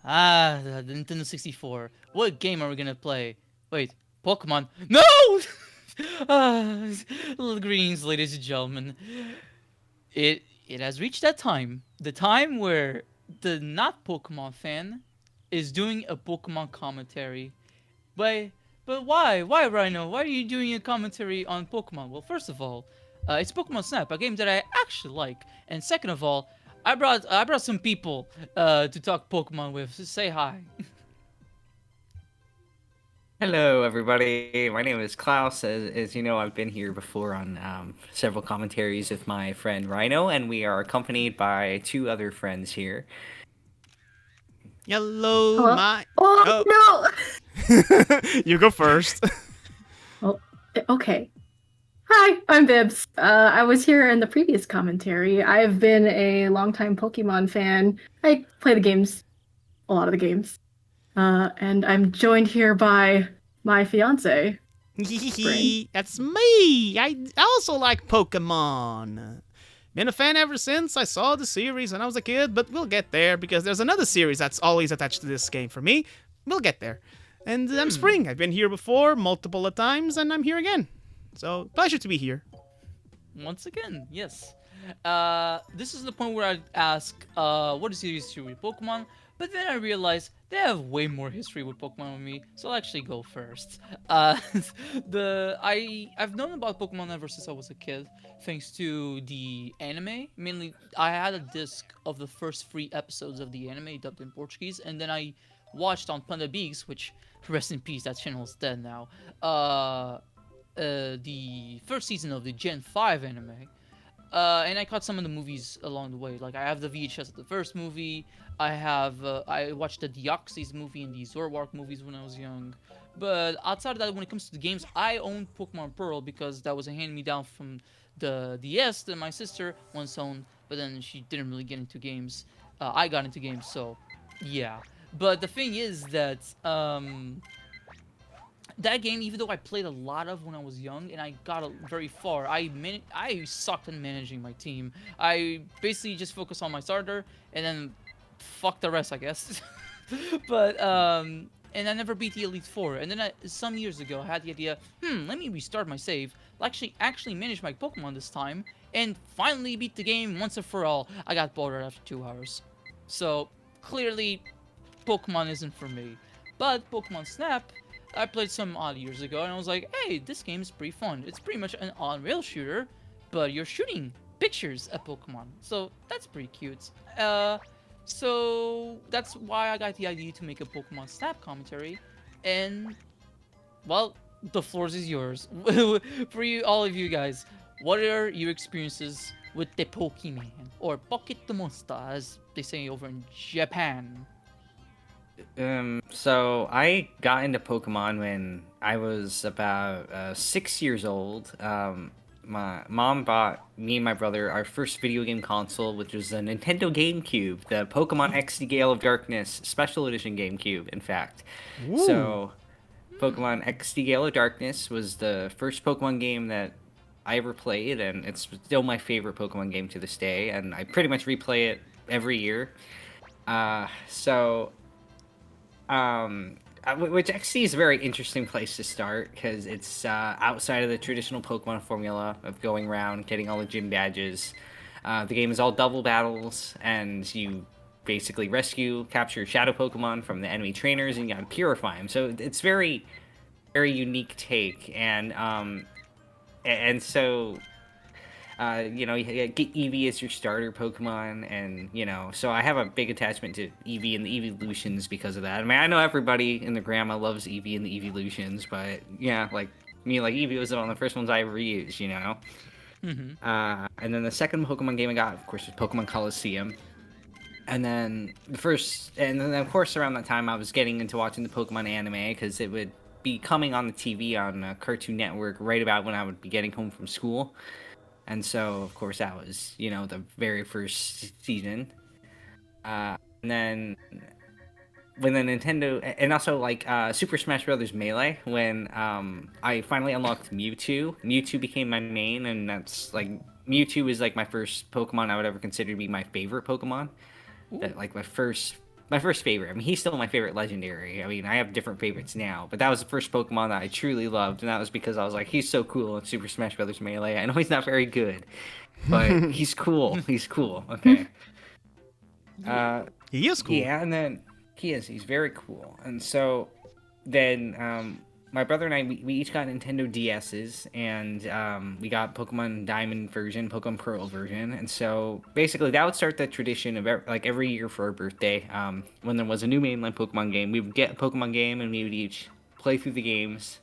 The Nintendo 64. What game are we gonna play? Wait, Pokemon? No! ah, Little greens, ladies and gentlemen. It has reached that time. The time where the not Pokemon fan is doing a Pokemon commentary. But but why? Why, Rhino? Why are you doing a commentary on Pokemon? Well, first of all, it's Pokemon Snap, a game that I actually like. And second of all, I brought some people to talk Pokemon with. So say hi. Hello, everybody. My name is Klaus. As you know, I've been here before on several commentaries with my friend Rhino, and we are accompanied by two other friends here. Hello, Hello? my. Oh, Oh, no! you go first. Oh, okay. Hi, I'm Vibs. I was here in the previous commentary. I've been a longtime Pokemon fan. I play the games, a lot of the games. And I'm joined here by my fiance, Spring. That's me. I also like Pokemon. Been a fan ever since I saw the series when I was a kid, but we'll get there because there's another series that's always attached to this game for me. We'll get there. And I'm Spring. I've been here before multiple times, and I'm here again. So, pleasure to be here. Once again, yes. This is the point where I ask, what is your history with Pokemon? But then I realize they have way more history with Pokemon than me, so I'll actually go first. I've known about Pokemon ever since I was a kid, thanks to the anime. Mainly, I had a disc of the first 3 episodes of the anime dubbed in Portuguese, and then I watched on Panda Bigs, which rest in peace, that channel is dead now. The first season of the Gen 5 anime. And I caught some of the movies along the way. Like I have the VHS of the first movie. I watched the Deoxys movie and the Zoroark movies when I was young. But outside of that, when it comes to the games, I owned Pokemon Pearl because that was a hand-me-down from the DS that my sister once owned. But then she didn't really get into games. I got into games, so yeah. But the thing is that that game, even though I played a lot of when I was young and I got very far, I sucked at managing my team. I basically just focused on my starter and then fuck the rest, I guess. but and I never beat the Elite Four. And then some years ago, I had the idea, let me restart my save. I'll actually manage my Pokemon this time and finally beat the game once and for all. I got bored after 2 hours. So clearly, Pokemon isn't for me. But Pokemon Snap, I played some odd years ago, and I was like, hey, this game is pretty fun. It's pretty much an on-rail shooter, but you're shooting pictures at Pokemon. So that's pretty cute. So that's why I got the idea to make a Pokemon Snap commentary. And, well, the floor is yours. For you, all of you guys, what are your experiences with the Pokemon? Or Pokémonster, as they say over in Japan. So I got into Pokemon when I was about 6 years old. My mom bought me and my brother our first video game console, which was a Nintendo GameCube, the Pokemon XD Gale of Darkness Special Edition GameCube, in fact. Ooh. So, Pokemon XD Gale of Darkness was the first Pokemon game that I ever played, and it's still my favorite Pokemon game to this day, and I pretty much replay it every year. So which XC is a very interesting place to start because it's outside of the traditional Pokemon formula of going around getting all the gym badges. The game is all double battles, and you basically rescue, capture shadow Pokemon from the enemy trainers, and you gotta purify them. So it's very, very unique take, and so you get Eevee as your starter Pokemon, and so I have a big attachment to Eevee and the Evolutions because of that. I mean, I know everybody in the grandma loves Eevee and the Evolutions, but yeah, like me, like Eevee was one of the first ones I ever used, And then the second Pokemon game I got, of course, was Pokemon Coliseum. And then of course, around that time, I was getting into watching the Pokemon anime because it would be coming on the TV on Cartoon Network right about when I would be getting home from school. And so, of course, that was, the very first season. And then when the Nintendo, and also like Super Smash Bros. Melee, when I finally unlocked Mewtwo became my main, and that's like, Mewtwo is like my first Pokemon I would ever consider to be my favorite Pokemon. That, like, my first my first favorite. I mean, he's still my favorite legendary. I mean, I have different favorites now, but that was the first Pokemon that I truly loved, and that was because I was like, he's so cool in Super Smash Bros. Melee. I know he's not very good, but he's cool. He's cool. Okay. He is cool. Yeah, and then he's very cool. And so then my brother and I, we each got Nintendo DSs, and we got Pokemon Diamond version, Pokemon Pearl version. And so basically that would start the tradition of every year for our birthday, when there was a new mainline Pokemon game, we would get a Pokemon game and we would each play through the games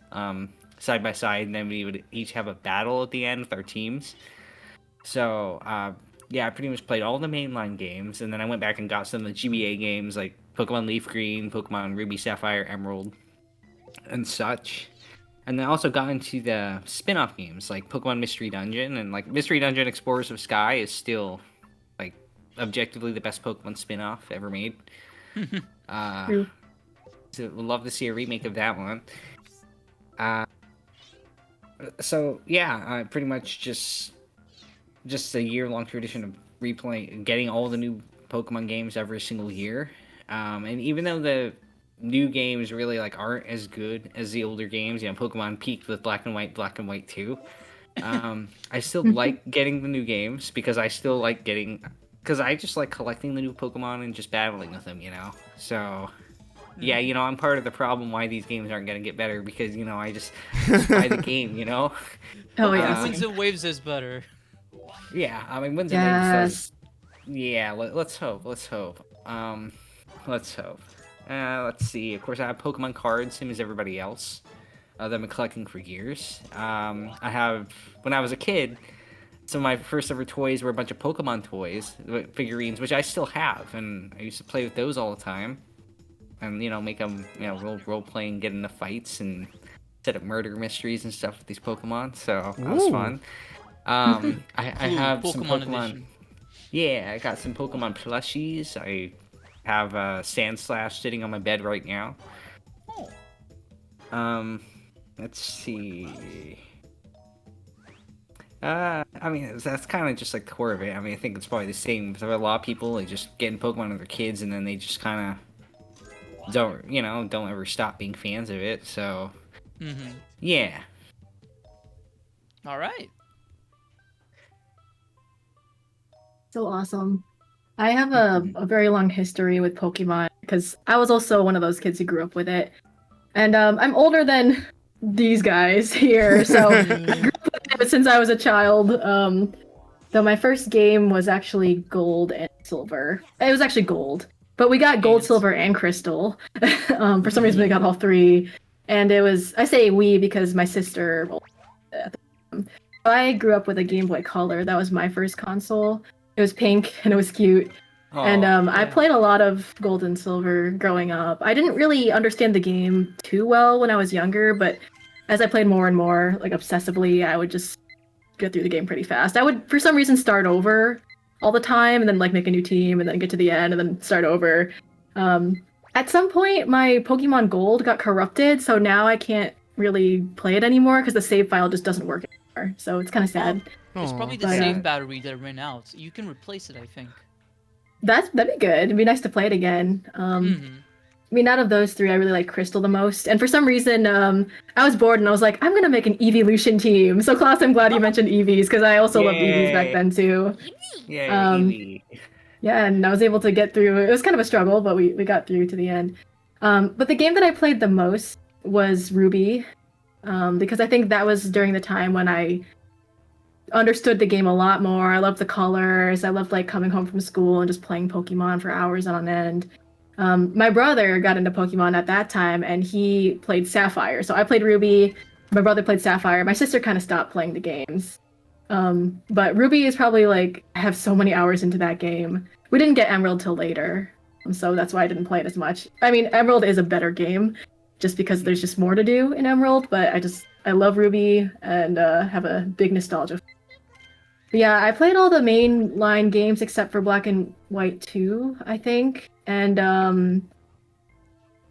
side by side, and then we would each have a battle at the end with our teams. So yeah, I pretty much played all the mainline games, and then I went back and got some of the GBA games like Pokemon Leaf Green, Pokemon Ruby Sapphire Emerald, and such. And then I also got into the spin-off games like Pokemon Mystery Dungeon, and like Mystery Dungeon Explorers of Sky is still like objectively the best Pokemon spin-off ever made. So we'd love to see a remake of that one. So yeah, pretty much just a year-long tradition of replaying, getting all the new Pokemon games every single year. And even though the new games really like aren't as good as the older games, you know, Pokemon peaked with Black and White 2. I still like getting the new games because I just like collecting the new Pokemon and just battling with them, you know. So yeah, you know, I'm part of the problem why these games aren't gonna get better, because, you know, I just buy the game, you know. Oh yeah. Winds and Waves is better. Yeah, I mean, Winds and Waves does. Yeah, let's hope. Let's hope. Let's see. Of course, I have Pokemon cards, same as everybody else. That I've been collecting for years. I have, when I was a kid, some of my first ever toys were a bunch of Pokemon toys, figurines, which I still have, and I used to play with those all the time. And, you know, make them, you know, role playing, get into fights, and set up murder mysteries and stuff with these Pokemon. So that was fun. I have some Pokemon. Edition. Yeah, I got some Pokemon plushies. I have Sandslash sitting on my bed right now. Let's see. I mean, that's kind of just like the core of it. I mean, I think it's probably the same for a lot of people. They just getting Pokemon with their kids, and then they just kind of don't ever stop being fans of it. So, yeah. All right. So awesome. I have a very long history with Pokemon because I was also one of those kids who grew up with it. And I'm older than these guys here, so I grew up with it since I was a child. Though my first game was actually Gold and Silver. It was actually Gold, but we got Gold, Silver, and Crystal. For some reason we got all three. And it was, I say we because my sister... I grew up with a Game Boy Color. That was my first console. It was pink and it was cute. Oh, and I played a lot of Gold and Silver growing up. I didn't really understand the game too well when I was younger, but as I played more and more, like obsessively, I would just get through the game pretty fast. I would, for some reason, start over all the time and then like make a new team and then get to the end and then start over. At some point, my Pokemon Gold got corrupted, so now I can't really play it anymore because the save file just doesn't work anymore. So it's kind of sad. It's probably the save battery that ran out. You can replace it, I think. That'd be good. It'd be nice to play it again. I mean, out of those three, I really like Crystal the most. And for some reason, I was bored and I was like, I'm gonna make an Evolution team. So Klaus, I'm glad you mentioned Eevees because I also loved Eevees back then too. Eevee. Yeah, and I was able to get through. It was kind of a struggle, but we got through to the end. But the game that I played the most was Ruby, because I think that was during the time when I understood the game a lot more. I loved the colors. I loved like coming home from school and just playing Pokemon for hours on end. My brother got into Pokemon at that time and he played Sapphire. So I played Ruby. My brother played Sapphire. My sister kind of stopped playing the games. But Ruby is probably like, I have so many hours into that game. We didn't get Emerald till later. So that's why I didn't play it as much. I mean, Emerald is a better game just because there's just more to do in Emerald, but I love Ruby and have a big nostalgia. Yeah, I played all the mainline games except for Black and White 2, I think. And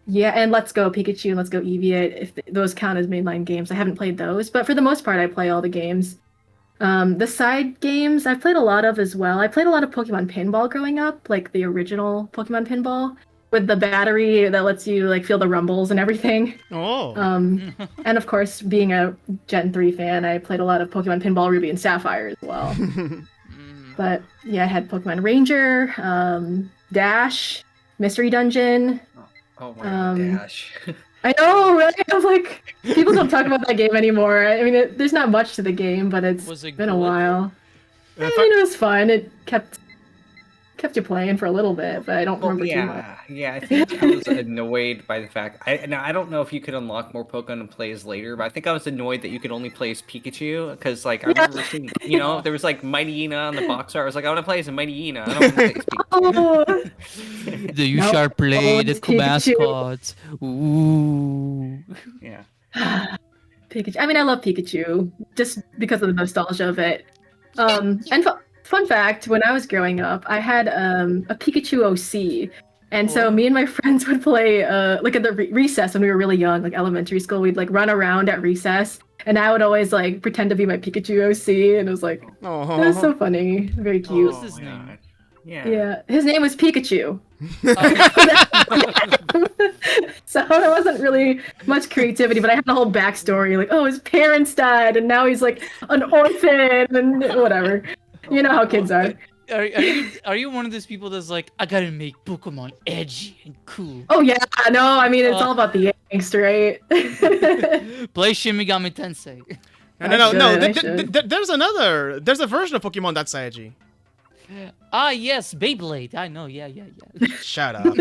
yeah, and Let's Go Pikachu and Let's Go Eevee, if those count as mainline games. I haven't played those, but for the most part, I play all the games. The side games, I've played a lot of as well. I played a lot of Pokemon Pinball growing up, like the original Pokemon Pinball. with the battery that lets you like feel the rumbles and everything. Oh. And of course, being a Gen 3 fan, I played a lot of Pokemon Pinball Ruby and Sapphire as well. But yeah, I had Pokemon Ranger, Dash, Mystery Dungeon. Oh my god, Dash. I know, right? I'm like, people don't talk about that game anymore. I mean, there's not much to the game, but it's been a while. I mean, it was fun. It kept you playing for a little bit, but I don't remember too much. Yeah, I think I was annoyed by the fact. Now I don't know if you could unlock more Pokemon and play as later, but I think I was annoyed that you could only play as Pikachu because, like, I remember seeing, there was like Mighty Ina on the box art. I was like, I want to play as a Mighty Ina. I don't want to play as Pikachu. Oh, The you shall play the mascots. Ooh. Yeah. Pikachu. I mean, I love Pikachu just because of the nostalgia of it. And fun fact, when I was growing up, I had a Pikachu OC. And so me and my friends would play like at the recess when we were really young, like elementary school, we'd like run around at recess. And I would always like pretend to be my Pikachu OC. And it was like, it was so funny. Very cute. What's his name? Yeah. His name was Pikachu. So there wasn't really much creativity, but I had the whole backstory. Like, oh, his parents died, and now he's like an orphan, and whatever. You know how kids are. Are you one of those people that's like, I gotta make Pokemon edgy and cool? Oh yeah, no, I mean it's all about the angst, right? Play Shimigami Tensei. No. There's a version of Pokemon that's edgy. Ah yes, Beyblade. I know. Yeah. Shut up.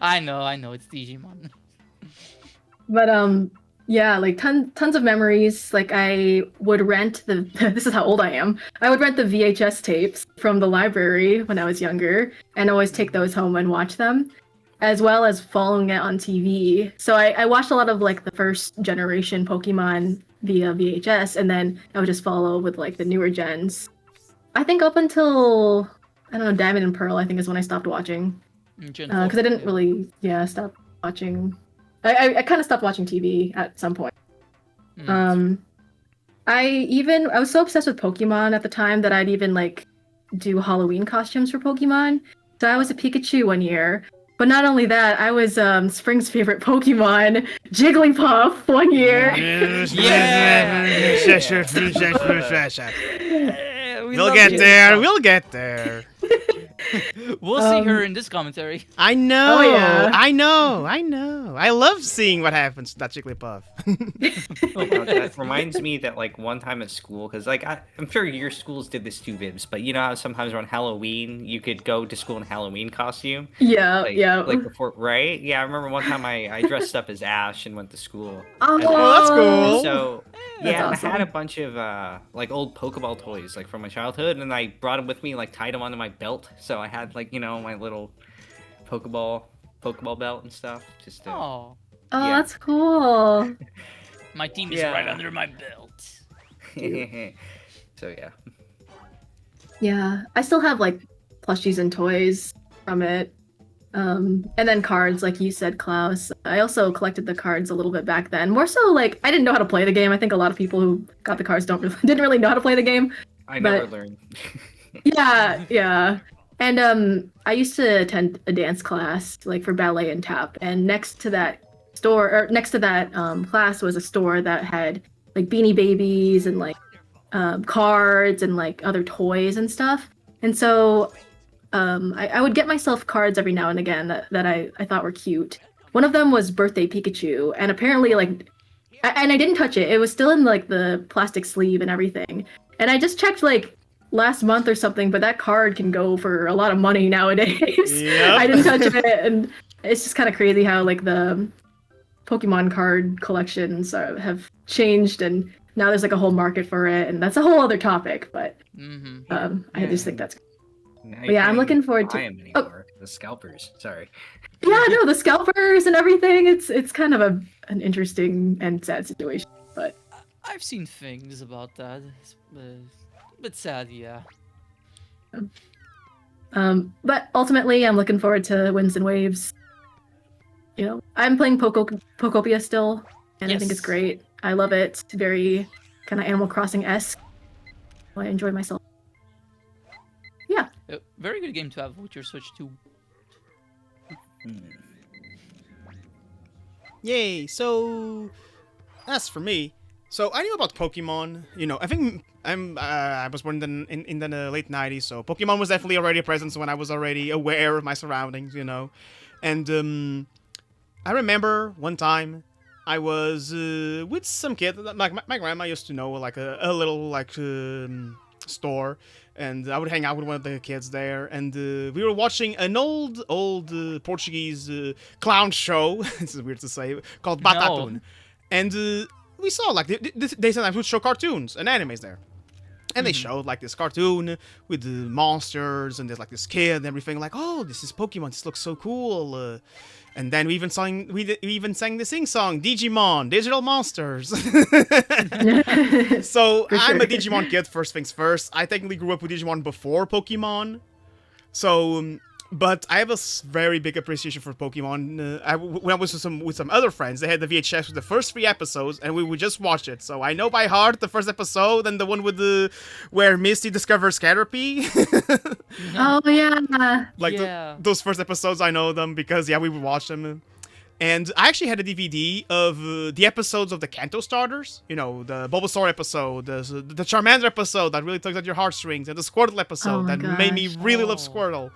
I know. It's Digimon. But yeah, like tons of memories. Like I would rent this is how old I am. I would rent the VHS tapes from the library when I was younger and always take those home and watch them, as well as following it on TV. So I watched a lot of like the first generation Pokemon via VHS, and then I would just follow with like the newer gens. I think up until, I don't know, Diamond and Pearl, I think is when I stopped watching. Because I didn't really, stop watching. I kind of stopped watching TV at some point. I was so obsessed with Pokemon at the time that I'd even like do Halloween costumes for Pokemon. So I was a Pikachu one year. But not only that, I was Spring's favorite Pokemon, Jigglypuff, one year. We'll get there. We'll get there. We'll see her in this commentary. I know. Oh, yeah. I know. I love seeing what happens to that Jigglypuff. That reminds me that like one time at school, because like I'm sure your schools did this too, Vibs, but you know how sometimes around Halloween you could go to school in Halloween costume? Yeah, like, yeah. Like before, right? Yeah, I remember one time I dressed up as Ash and went to school. Oh, that's cool. And so yeah, awesome. I had a bunch of like old Pokeball toys like from my childhood, and I brought them with me, like tied them onto my belt. So I had like my little Pokeball belt and stuff. Just Oh, that's cool. my team is right under my belt. So yeah. Yeah, I still have like plushies and toys from it. And then cards, like you said, Klaus. I also collected the cards a little bit back then. More so, like I didn't know how to play the game. I think a lot of people who got the cards didn't really know how to play the game. I never learned. Yeah. And I used to attend a dance class, like for ballet and tap. And next to that class was a store that had like Beanie Babies and like cards and like other toys and stuff. And so I would get myself cards every now and again that I thought were cute. One of them was Birthday Pikachu, and apparently like, and I didn't touch it. It was still in like the plastic sleeve and everything. And I just checked like last month or something, but that card can go for a lot of money nowadays. Yep. I didn't touch it, and it's just kind of crazy how like the Pokemon card collections have changed, and now there's like a whole market for it, and that's a whole other topic. But I just think that's. But yeah, I'm looking forward to. The scalpers. Sorry. Yeah, no, the scalpers and everything. It's kind of an interesting and sad situation, but. I've seen things about that. It's a bit sad, yeah. But ultimately, I'm looking forward to Winds and Waves. You know, I'm playing Pokopia still, and I think it's great. I love it. It's very kind of Animal Crossing-esque. I enjoy myself. Yeah. Very good game to have with your Switch too. Yay! So, as for me, so I knew about Pokemon. You know, I think I was born in the late '90s, so Pokemon was definitely already a presence when I was already aware of my surroundings. You know, and I remember one time I was with some kid. Like my grandma used to know like a little like store, and I would hang out with one of the kids there, and we were watching an old Portuguese clown show. This is weird to say, called Batatun, and we saw like they sometimes would show cartoons and animes there. And they showed like this cartoon with the monsters, and there's like this kid and everything. Like, oh, this is Pokemon. This looks so cool. And then we even sang the sing song, Digimon, Digital Monsters. So I'm a Digimon kid. First things first. I technically grew up with Digimon before Pokemon. So, but I have a very big appreciation for Pokemon. When I was with some other friends, they had the VHS with the first 3 episodes, and we would just watch it. So I know by heart the first episode and the one with where Misty discovers Caterpie. Oh yeah. Like those first episodes, I know them because we would watch them. And I actually had a DVD of the episodes of the Kanto starters. You know, the Bulbasaur episode, the Charmander episode that really tugs at your heartstrings, and the Squirtle episode that made me really love Squirtle.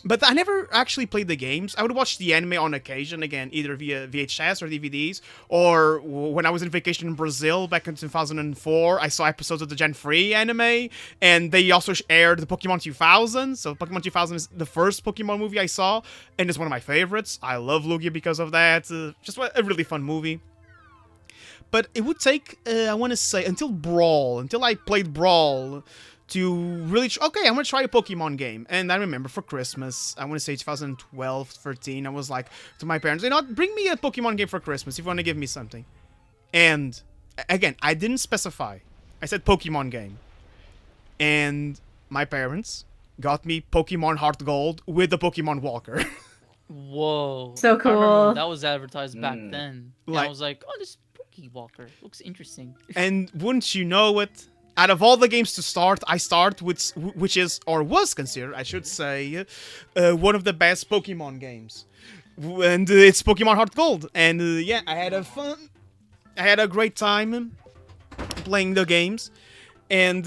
But I never actually played the games. I would watch the anime on occasion, again, either via VHS or DVDs, or when I was on vacation in Brazil back in 2004, I saw episodes of the Gen 3 anime, and they also aired the Pokemon 2000, so Pokemon 2000 is the first Pokemon movie I saw, and it's one of my favorites. I love Lugia because of that. Just a really fun movie. But it would take, I want to say, until I played Brawl, to really, okay, I'm gonna try a Pokemon game. And I remember for Christmas, I want to say 2012, 13, I was like to my parents, you know, bring me a Pokemon game for Christmas if you want to give me something. And again, I didn't specify. I said Pokemon game. And my parents got me Pokemon Heart Gold with the Pokemon Walker. Whoa. So I remember cool. when that was advertised back then. And I was like, oh, this Pokewalker looks interesting. And wouldn't you know it, out of all the games to start, I start with, which is, or was considered, I should say, one of the best Pokemon games. And it's Pokemon Heart Gold. And yeah, I had a great time playing the games. And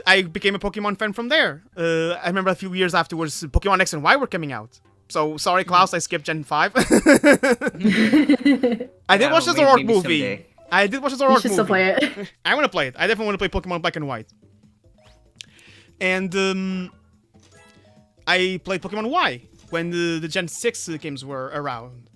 I became a Pokemon fan from there. I remember a few years afterwards, Pokemon X and Y were coming out. So, sorry, Klaus, I skipped Gen 5. I did watch the Zoroark movie. Someday. I did watch the Zoroark movie. You should still play it. I want to play it. I definitely want to play Pokemon Black and White. And I played Pokemon Y when the Gen 6 games were around.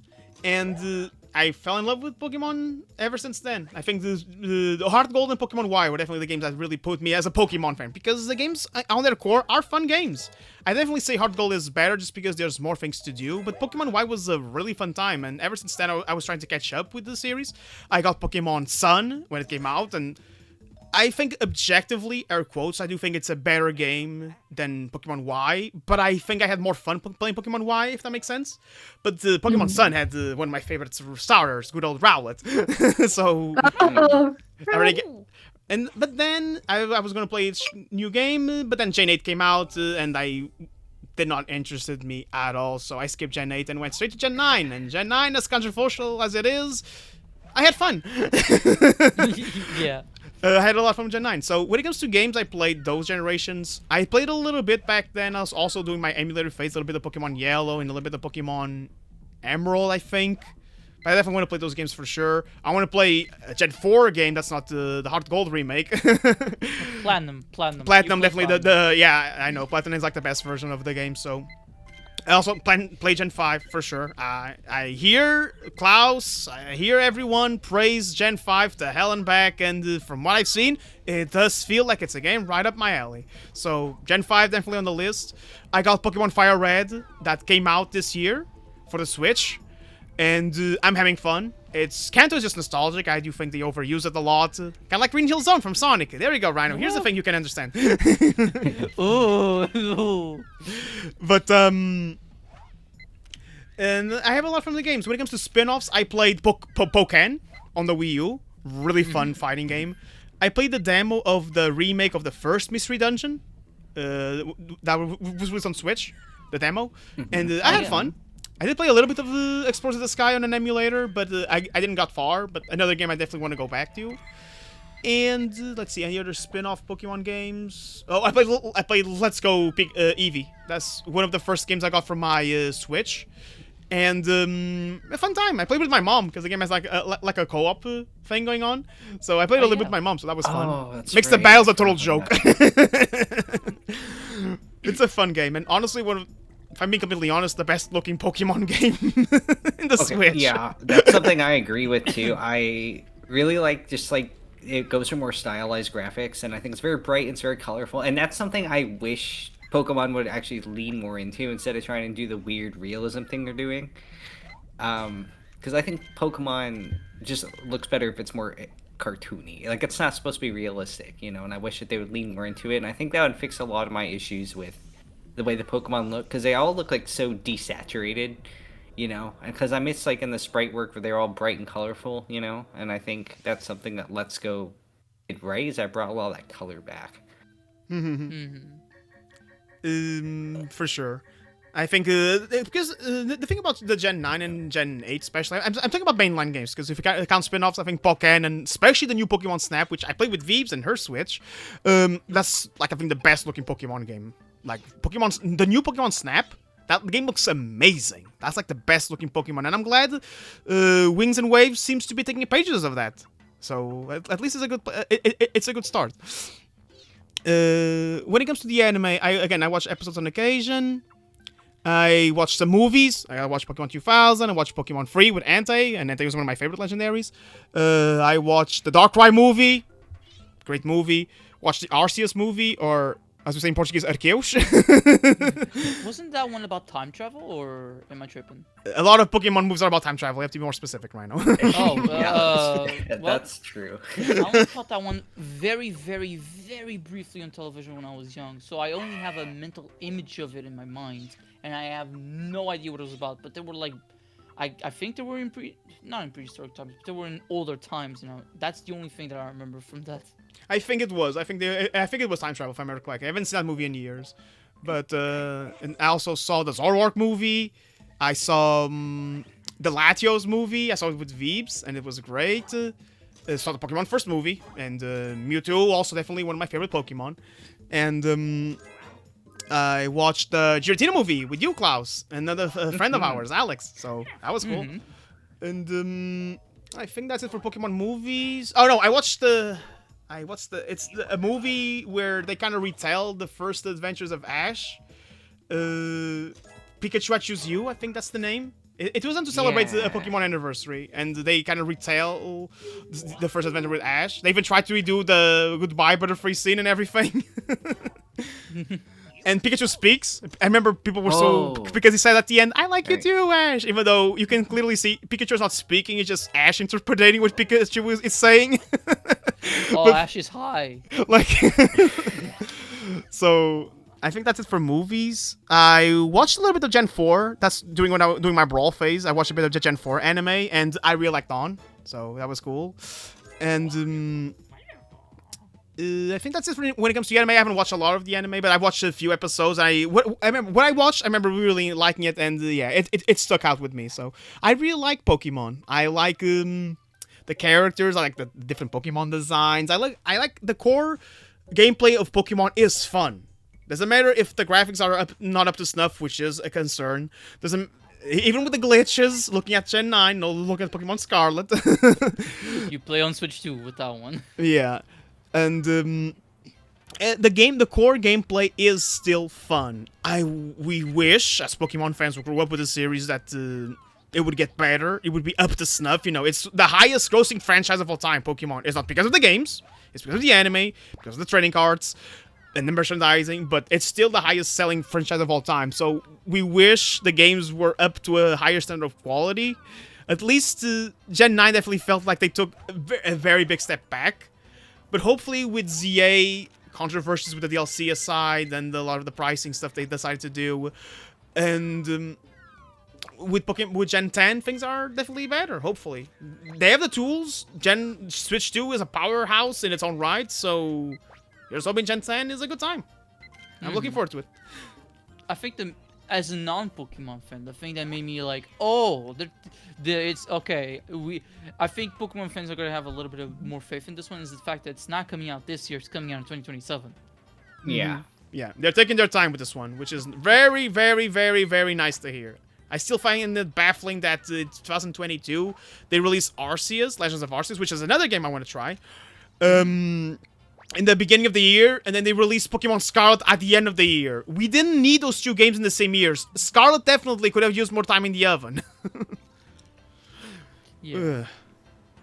And I fell in love with Pokemon ever since then. I think the Heart Gold and Pokemon Y were definitely the games that really put me as a Pokemon fan. Because the games, on their core, are fun games. I definitely say Heart Gold is better just because there's more things to do. But Pokemon Y was a really fun time. And ever since then, I was trying to catch up with the series. I got Pokemon Sun when it came out. And I think objectively, air quotes, I do think it's a better game than Pokemon Y, but I think I had more fun playing Pokemon Y, if that makes sense. But Pokemon Sun had one of my favorite starters, good old Rowlet. So, but then I was gonna play its new game, but then Gen 8 came out, and I did not interested me at all. So I skipped Gen 8 and went straight to Gen 9. And Gen 9, as controversial as it is, I had fun. Yeah. I had a lot from Gen 9. So when it comes to games, I played those generations. I played a little bit back then. I was also doing my emulator phase, a little bit of Pokemon Yellow and a little bit of Pokemon Emerald, I think. But I definitely want to play those games for sure. I want to play a Gen 4 game that's not the Heart Gold remake. Platinum. Platinum, definitely yeah, I know. Platinum is like the best version of the game, so... I also play Gen 5 for sure. I hear Klaus, I hear everyone praise Gen 5 to hell and back, and from what I've seen, it does feel like it's a game right up my alley. So Gen 5 definitely on the list. I got Pokemon Fire Red that came out this year for the Switch, and I'm having fun. Kanto is just nostalgic. I do think they overuse it a lot. Kind of like Green Hill Zone from Sonic. There you go, Rhino. Here's the thing you can understand. Ooh. But, and I have a lot from the games. When it comes to spin-offs, I played Pokken on the Wii U. Really fun fighting game. I played the demo of the remake of the first Mystery Dungeon. That was on Switch, the demo. And I had fun. I did play a little bit of Explorers of the Sky on an emulator, but I didn't got far. But another game I definitely want to go back to. And let's see, any other spin-off Pokemon games? Oh, I played Let's Go Eevee. That's one of the first games I got from my Switch. And a fun time. I played with my mom because the game has like a co-op thing going on. So I played a little bit with my mom, so that was fun. Oh, that's Makes right. the battles a total joke. It's a fun game, and honestly, if I'm being completely honest, the best looking Pokemon game in the Switch. Yeah, that's something I agree with too. I really like it goes for more stylized graphics, and I think it's very bright and it's very colorful, and that's something I wish Pokemon would actually lean more into instead of trying to do the weird realism thing they're doing. Because I think Pokemon just looks better if it's more cartoony. Like, it's not supposed to be realistic, you know, and I wish that they would lean more into it, and I think that would fix a lot of my issues with the way the Pokemon look, because they all look like so desaturated, you know, and because I miss like in the sprite work where they're all bright and colorful, you know, and I think that's something that Let's Go did right, is I brought a lot of that color back. For sure. I think because the thing about the Gen 9 and Gen 8 especially, I'm thinking about mainline games, because if you count spin-offs, I think Pokken and especially the new Pokemon Snap, which I played with Vibs and her Switch, that's like I think the best looking Pokemon game. Like the new Pokemon Snap, that game looks amazing. That's like the best looking Pokemon, and I'm glad Wings and Waves seems to be taking pages of that. So at least it's a good it's a good start. When it comes to the anime, I watch episodes on occasion. I watched some movies. I watched Pokemon 2000. I watched Pokemon 3 with Entei, and Entei was one of my favorite legendaries. I watched the Darkrai movie. Great movie. Watched the Arceus movie, or as we say in Portuguese, Arceus. Wasn't that one about time travel, or am I tripping? A lot of Pokemon movies are about time travel. You have to be more specific, Rhino. That's true. I only caught that one very, very, very briefly on television when I was young, so I only have a mental image of it in my mind, and I have no idea what it was about. But they were like, I think they were not in prehistoric times, but they were in older times. You know, that's the only thing that I remember from that. I think it was. I think it was time travel, if I remember correctly. I haven't seen that movie in years. But and I also saw the Zoroark movie. I saw the Latios movie. I saw it with Vibes, and it was great. I saw the Pokemon first movie, and Mewtwo, also definitely one of my favorite Pokemon. And I watched the RinoDino movie with you, Klaus, and another friend of ours, Alex. So that was cool. And I think that's it for Pokemon movies. Oh no, I watched a movie where they kind of retell the first adventures of Ash. Pikachu I Choose You, I think that's the name. It was done to celebrate the Pokemon anniversary, and they kind of retell the first adventure with Ash. They even tried to redo the goodbye Butterfree scene and everything. And Pikachu speaks. I remember people were so... Because he said at the end, I like you too, Ash. Even though you can clearly see Pikachu's not speaking, it's just Ash interpreting what Pikachu is saying. Ash is high. Like... So... I think that's it for movies. I watched a little bit of Gen 4. That's when I was doing my Brawl phase. I watched a bit of Gen 4 anime, and I really liked Dawn. So that was cool. And... I think that's it when it comes to anime. I haven't watched a lot of the anime, but I've watched a few episodes. What I remember really liking it, and it stuck out with me. So I really like Pokemon. I like the characters. I like the different Pokemon designs. I like the core gameplay of Pokemon is fun. Doesn't matter if the graphics are not up to snuff, which is a concern. Even with the glitches, looking at Gen 9, no, look at Pokemon Scarlet. You play on Switch too with that one. Yeah. And the core gameplay is still fun. We wish, as Pokemon fans who grew up with the series, that it would get better. It would be up to snuff. You know, it's the highest grossing franchise of all time, Pokemon. It's not because of the games. It's because of the anime, because of the trading cards, and the merchandising, but it's still the highest selling franchise of all time. So we wish the games were up to a higher standard of quality. At least Gen 9 definitely felt like they took a very big step back. But hopefully with ZA, controversies with the DLC aside, and a lot of the pricing stuff they decided to do, and with Gen 10, things are definitely better, hopefully. They have the tools. Switch 2 is a powerhouse in its own right, so here's hoping Gen 10 is a good time. I'm looking forward to it. I think as a non-Pokemon fan, the thing that made me like, oh, it's okay. I think Pokemon fans are gonna have a little bit of more faith in this one is the fact that it's not coming out this year; it's coming out in 2027. Yeah. Yeah, they're taking their time with this one, which is very, very, very, very nice to hear. I still find it baffling that in 2022 they released Arceus, Legends of Arceus, which is another game I want to try, in the beginning of the year, and then they released Pokemon Scarlet at the end of the year. We didn't need those two games in the same years. Scarlet definitely could have used more time in the oven. Yeah.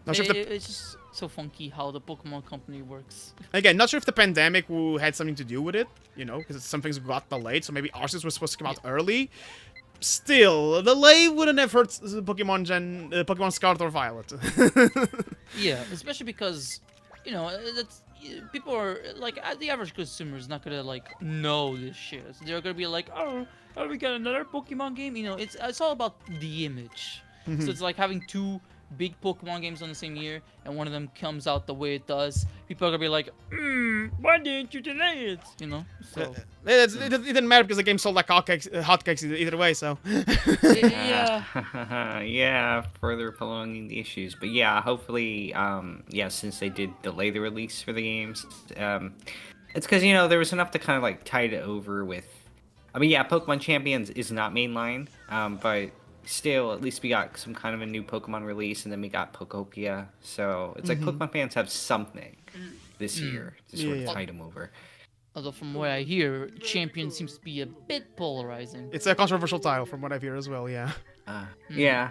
Not sure if the, It's just so funky how the Pokemon company works. again, not sure if the pandemic had something to do with it, you know, because some things got delayed, so maybe Arceus was supposed to come out early. Still, the delay wouldn't have hurt Pokemon Scarlet or Violet. Yeah, especially because, you know, people are like the average consumer is not gonna like know this shit. So they're gonna be like, oh, we got another Pokemon game. You know, it's all about the image. So it's like having two big Pokemon games on the same year, and one of them comes out the way it does. People are gonna be like, why didn't you delay it? You know, so it didn't matter because the game sold like hotcakes either way, so. yeah. Yeah, further prolonging the issues. But yeah, hopefully, yeah, since they did delay the release for the games, it's because, you know, there was enough to kind of like tide it over with. I mean, yeah, Pokemon Champions is not mainline, but still, at least we got some kind of a new Pokemon release, and then we got Pokopia. So it's like Pokemon fans have something this year to sort of tide them over. Although from what I hear, Champion seems to be a bit polarizing. It's a controversial title from what I hear as well, yeah. Yeah,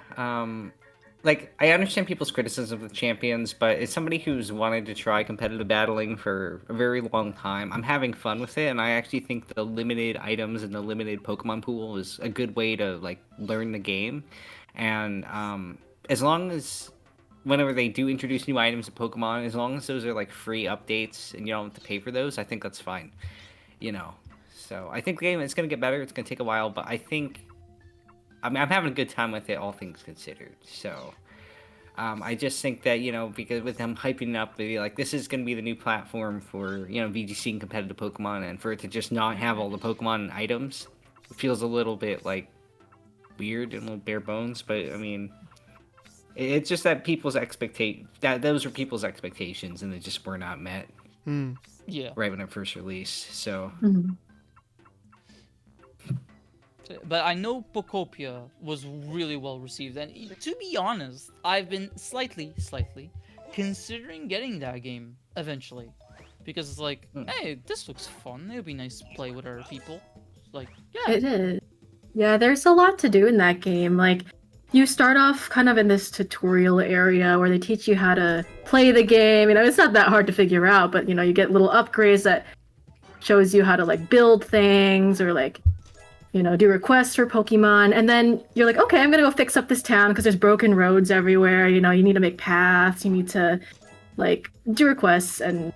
like, I understand people's criticism of the Champions, but as somebody who's wanted to try competitive battling for a very long time, I'm having fun with it, and I actually think the limited items and the limited Pokemon pool is a good way to, like, learn the game. And as long as, whenever they do introduce new items to Pokemon, as long as those are, like, free updates and you don't have to pay for those, I think that's fine, you know. So I think the game is going to get better. It's going to take a while, but I think... I mean, I'm having a good time with it, all things considered. So, I just think that, you know, because with them hyping it up, maybe like this is going to be the new platform for, you know, VGC and competitive Pokemon, and for it to just not have all the Pokemon items, it feels a little bit like weird and a little bare bones. But I mean, it's just that those were people's expectations, and they just were not met. Yeah. Right when it first released. So. But I know Pokopia was really well received, and to be honest, I've been slightly considering getting that game eventually, because it's like, hey, this looks fun. It would be nice to play with other people. Like, yeah, It is. Yeah, there's a lot to do in that game. Like, you start off kind of in this tutorial area where they teach you how to play the game. You know, it's not that hard to figure out, but you know, you get little upgrades that shows you how to like build things or like, you know, do requests for Pokemon, and then you're like, okay, I'm gonna go fix up this town because there's broken roads everywhere. You know, you need to make paths, you need to, like, do requests and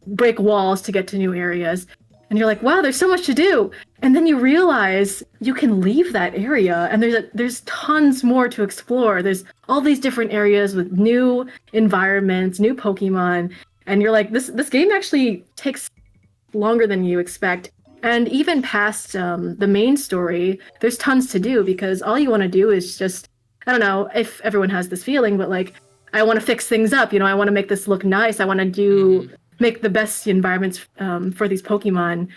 break walls to get to new areas. And you're like, wow, there's so much to do. And then you realize you can leave that area, and there's tons more to explore. There's all these different areas with new environments, new Pokemon, and you're like, this game actually takes longer than you expect. And even past the main story, there's tons to do because all you want to do is just, I don't know if everyone has this feeling, but like, I want to fix things up. You know, I want to make this look nice. I want to make the best environments for these Pokemon.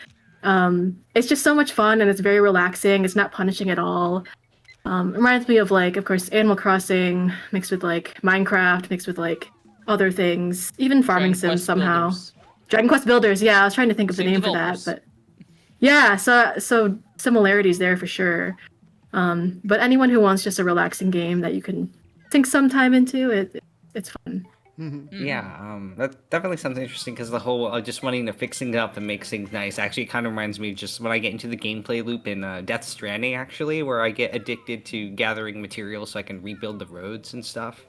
It's just so much fun, and it's very relaxing. It's not punishing at all. It reminds me of, like, of course, Animal Crossing mixed with like Minecraft, mixed with like other things, even farming sims somehow. Dragon Quest Builders, yeah, I was trying to think of the name for that, but yeah, so similarities there for sure. But anyone who wants just a relaxing game that you can sink some time into, it's fun. Yeah, that definitely sounds interesting because the whole just wanting to fix things up and make things nice actually kind of reminds me of just when I get into the gameplay loop in Death Stranding, actually, where I get addicted to gathering materials so I can rebuild the roads and stuff.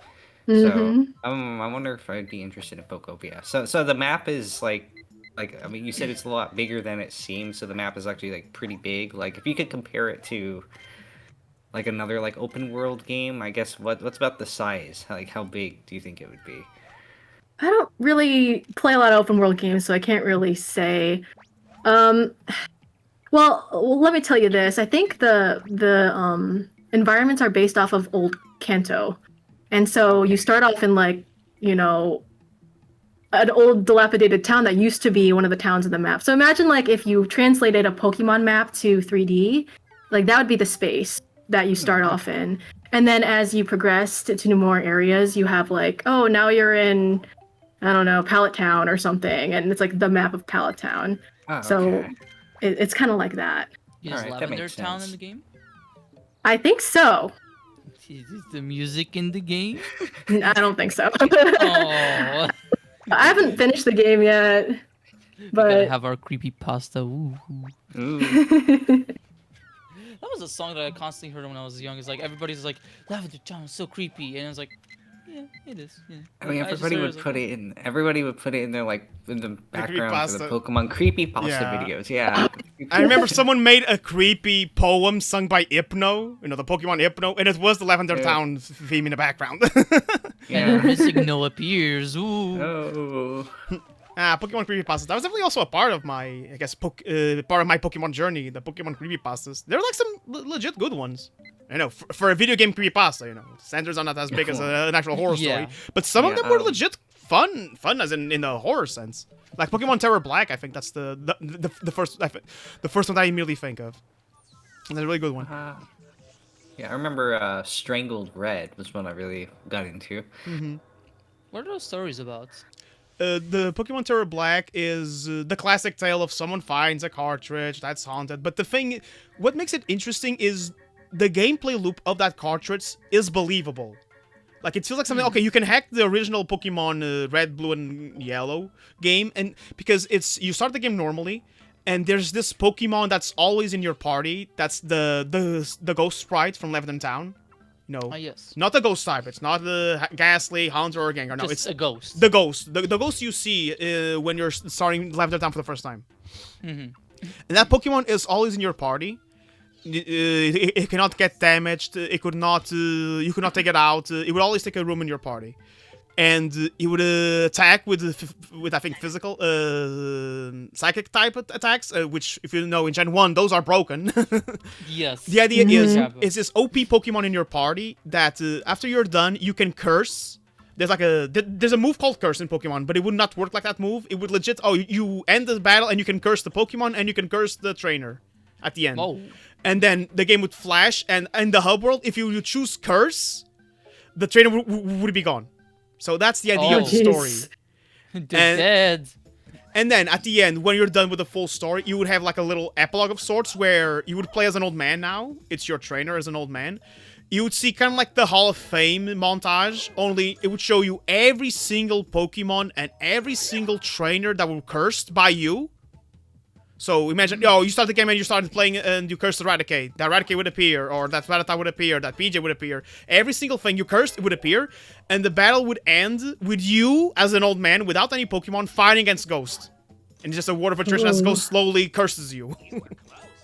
So I wonder if I'd be interested in Pokopia. So the map is like I mean, you said it's a lot bigger than it seems, so the map is actually like pretty big. Like if you could compare it to like another like open world game, I guess what's about the size? Like how big do you think it would be? I don't really play a lot of open world games, so I can't really say. Well, Well, let me tell you this. I think the environments are based off of old Kanto, and so you start off in like you know an old dilapidated town that used to be one of the towns in the map. So imagine like if you translated a Pokemon map to 3D, like that would be the space that you start off in. And then as you progress to more areas, you have like, oh, now you're in, I don't know, Pallet Town or something, and it's like the map of Pallet Town. Oh, So okay. it's kind of like that. Is Alright, that Lavender makes Town sense. in the game? I think so. Is the music in the game? I don't think so. Oh, I haven't finished the game yet, we gotta but have our creepy pasta. Ooh. Ooh. That was a song that I constantly heard when I was young. It's like everybody's like, Lavender Town is so creepy, and it's like, yeah, it is. Yeah. I mean, just everybody heard it, I would was like, put it in. Everybody would put it in their like in the background for the creepypasta. Pokemon creepypasta Yeah. videos. Yeah. I remember someone made a creepy poem sung by Hypno, the Pokemon Hypno, and it was the Lavender Yeah. Town theme in the background. And Yeah. Resigno appears. Ooh. Oh. Pokemon creepypastas. That was definitely also a part of my, I guess, part of my Pokemon journey. The Pokemon creepypastas. There are like some legit good ones. For a video game creepypasta, standards are not as big as an actual horror Yeah. story, but some of Yeah, them were legit fun as in the horror sense. Like Pokemon Terror Black, I think that's the first the first one that I immediately think of. And that's a really good one. Yeah, I remember Strangled Red was one I really got into. What are those stories about? The Pokemon Terror Black is the classic tale of someone finds a cartridge that's haunted. But what makes it interesting is the gameplay loop of that cartridge is believable. Like, it feels like something, okay, you can hack the original Pokemon Red, Blue, and Yellow game, and because you start the game normally, and there's this Pokemon that's always in your party, that's the Ghost Sprite from Lavender Town. Yes. Not the Ghost type, it's not the Ghastly, Haunter, or Gengar, no, Just it's a ghost. the ghost. The ghost you see when you're starting Lavender Town for the first time. Mhm. And that Pokemon is always in your party. It cannot get damaged. It could not. You could not take it out. It would always take a room in your party, and it would attack with I think physical, psychic type attacks. Which, if you know, in Gen 1, those are broken. Yes. The idea Mhm. is this OP Pokemon in your party that after you're done, you can curse. There's a move called Curse in Pokemon, but it would not work like that move. It would legit, you end the battle and you can curse the Pokemon and you can curse the trainer at the end. Whoa. And then the game would flash, and in the hub world, if you choose Curse, the trainer would be gone. So that's the idea Oh, of the story. jeez. They're dead. And then at the end, when you're done with the full story, you would have like a little epilogue of sorts where you would play as an old man now. It's your trainer as an old man. You would see kind of like the Hall of Fame montage, only it would show you every single Pokemon and every single trainer that were cursed by you. So imagine, you start the game and you started playing and you cursed the Raticate. That Raticate would appear, or that Rattata would appear, that PJ would appear. Every single thing you cursed would appear, and the battle would end with you as an old man without any Pokemon fighting against Ghost. And just a word of attrition as Ghost slowly curses you.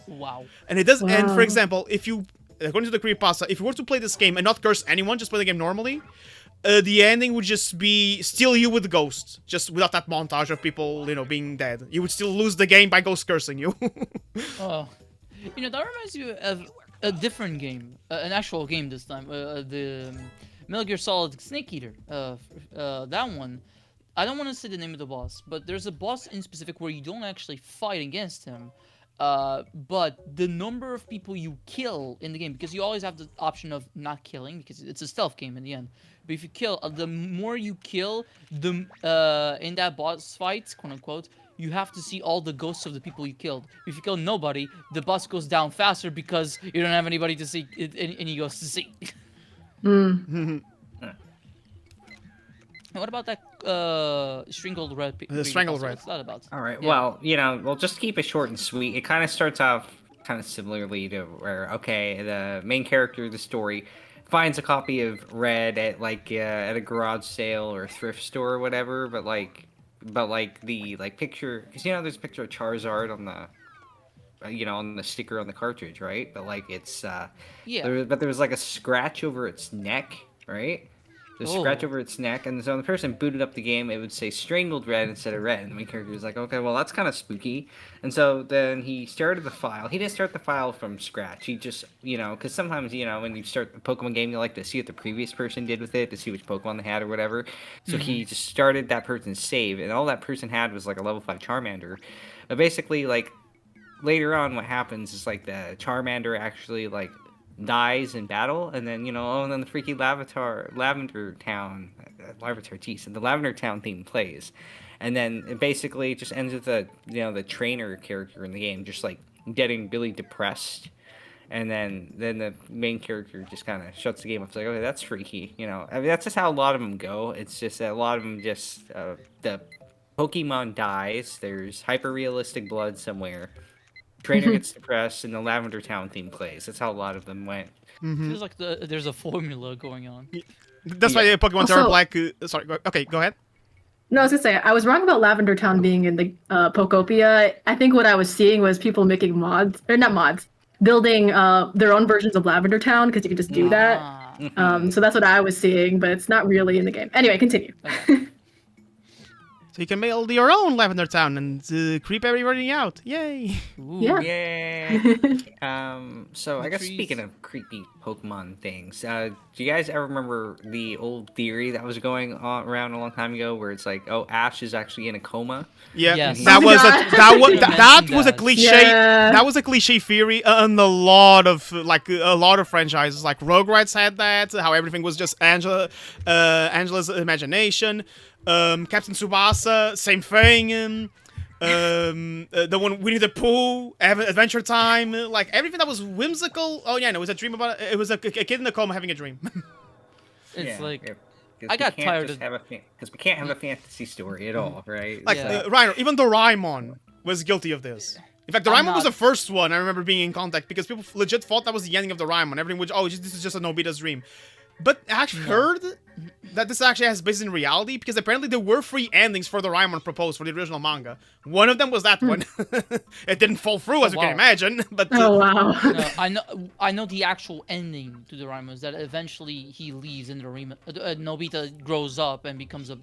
Wow. And it does. And for Wow. example, according to the creepypasta, if you were to play this game and not curse anyone, just play the game normally, the ending would just be still you with the Ghost, just without that montage of people, being dead. You would still lose the game by Ghost cursing you. Oh. That reminds me of a different game, an actual game this time. The Metal Gear Solid Snake Eater. That one. I don't want to say the name of the boss, but there's a boss in specific where you don't actually fight against him. But the number of people you kill in the game, because you always have the option of not killing, because it's a stealth game in the end. But if you kill, the more you kill, the in that boss fight, quote unquote, you have to see all the ghosts of the people you killed. If you kill nobody, the boss goes down faster because you don't have anybody to see, any ghosts to see. Mm. And what about that Strangled Red? Strangled Red. What's that about? All right. Yeah. Well, just to keep it short and sweet. It kind of starts off kind of similarly to where, okay, the main character of the story finds a copy of Red at at a garage sale or thrift store or whatever, but the picture, because there's a picture of Charizard on the on the sticker on the cartridge, right? But it's Yeah. there was like a scratch over its neck, right? There's a scratch over its neck, and so when the person booted up the game, it would say strangled red instead of red. And the main character was like, okay, well, that's kind of spooky. And so then he started the file. He didn't start the file from scratch. He just, because sometimes, when you start the Pokemon game, you like to see what the previous person did with it, to see which Pokemon they had or whatever. So he just started that person's save, and all that person had was like a level 5 Charmander. But basically, like, later on, what happens is like the Charmander actually, like, dies in battle, and then and then the freaky Lavender Town theme plays, and then it basically just ends with the trainer character in the game just like getting really depressed, and then the main character just kind of shuts the game up. It's like, okay, that's freaky, I mean, that's just how a lot of them go. It's just that a lot of them just the Pokemon dies, there's hyper realistic blood somewhere, trainer gets depressed, and the Lavender Town theme plays. That's how a lot of them went. Feels like there's a formula going on. That's why Pokemon Also, Turtle Black. Sorry. Okay, go ahead. No, I was gonna say I was wrong about Lavender Town being in the Pokopia. I think what I was seeing was people making mods, or not mods, building their own versions of Lavender Town because you can just do that. So that's what I was seeing, but it's not really in the game. Anyway, continue. Okay. So you can build your own Lavender Town and creep everybody out. Yay! Ooh. Yeah. Yay! So I guess Trees. speaking of creepy Pokemon things, do you guys ever remember the old theory that was going on around a long time ago, where it's like, oh, Ash is actually in a coma? Yeah, Yes. that Oh was my a, God. that was a Yes. cliche. Yeah. That was a cliche theory, and a lot of franchises like Rugrats had that. How everything was just Angela's imagination. Captain Tsubasa, same thing. The one Winnie the Pooh, Adventure Time, like everything that was whimsical. Oh yeah, no, it was a dream about. It was a kid in a coma having a dream. It's like yeah, I got tired of because we can't have a fantasy story at all, right? Like Yeah. Rhino, even Doraemon was guilty of this. In fact, I'm Doraemon was not- the first one I remember being in contact because people legit thought that was the ending of Doraemon. Everything was, this is just a Nobita's dream. But I actually heard that this actually has basis in reality because apparently there were 3 endings for Doraemon proposed for the original manga. One of them was that one. It didn't fall through, as you wow. can imagine. But Oh wow. no, I know the actual ending to Doraemon is that eventually he leaves and Nobita grows up and becomes a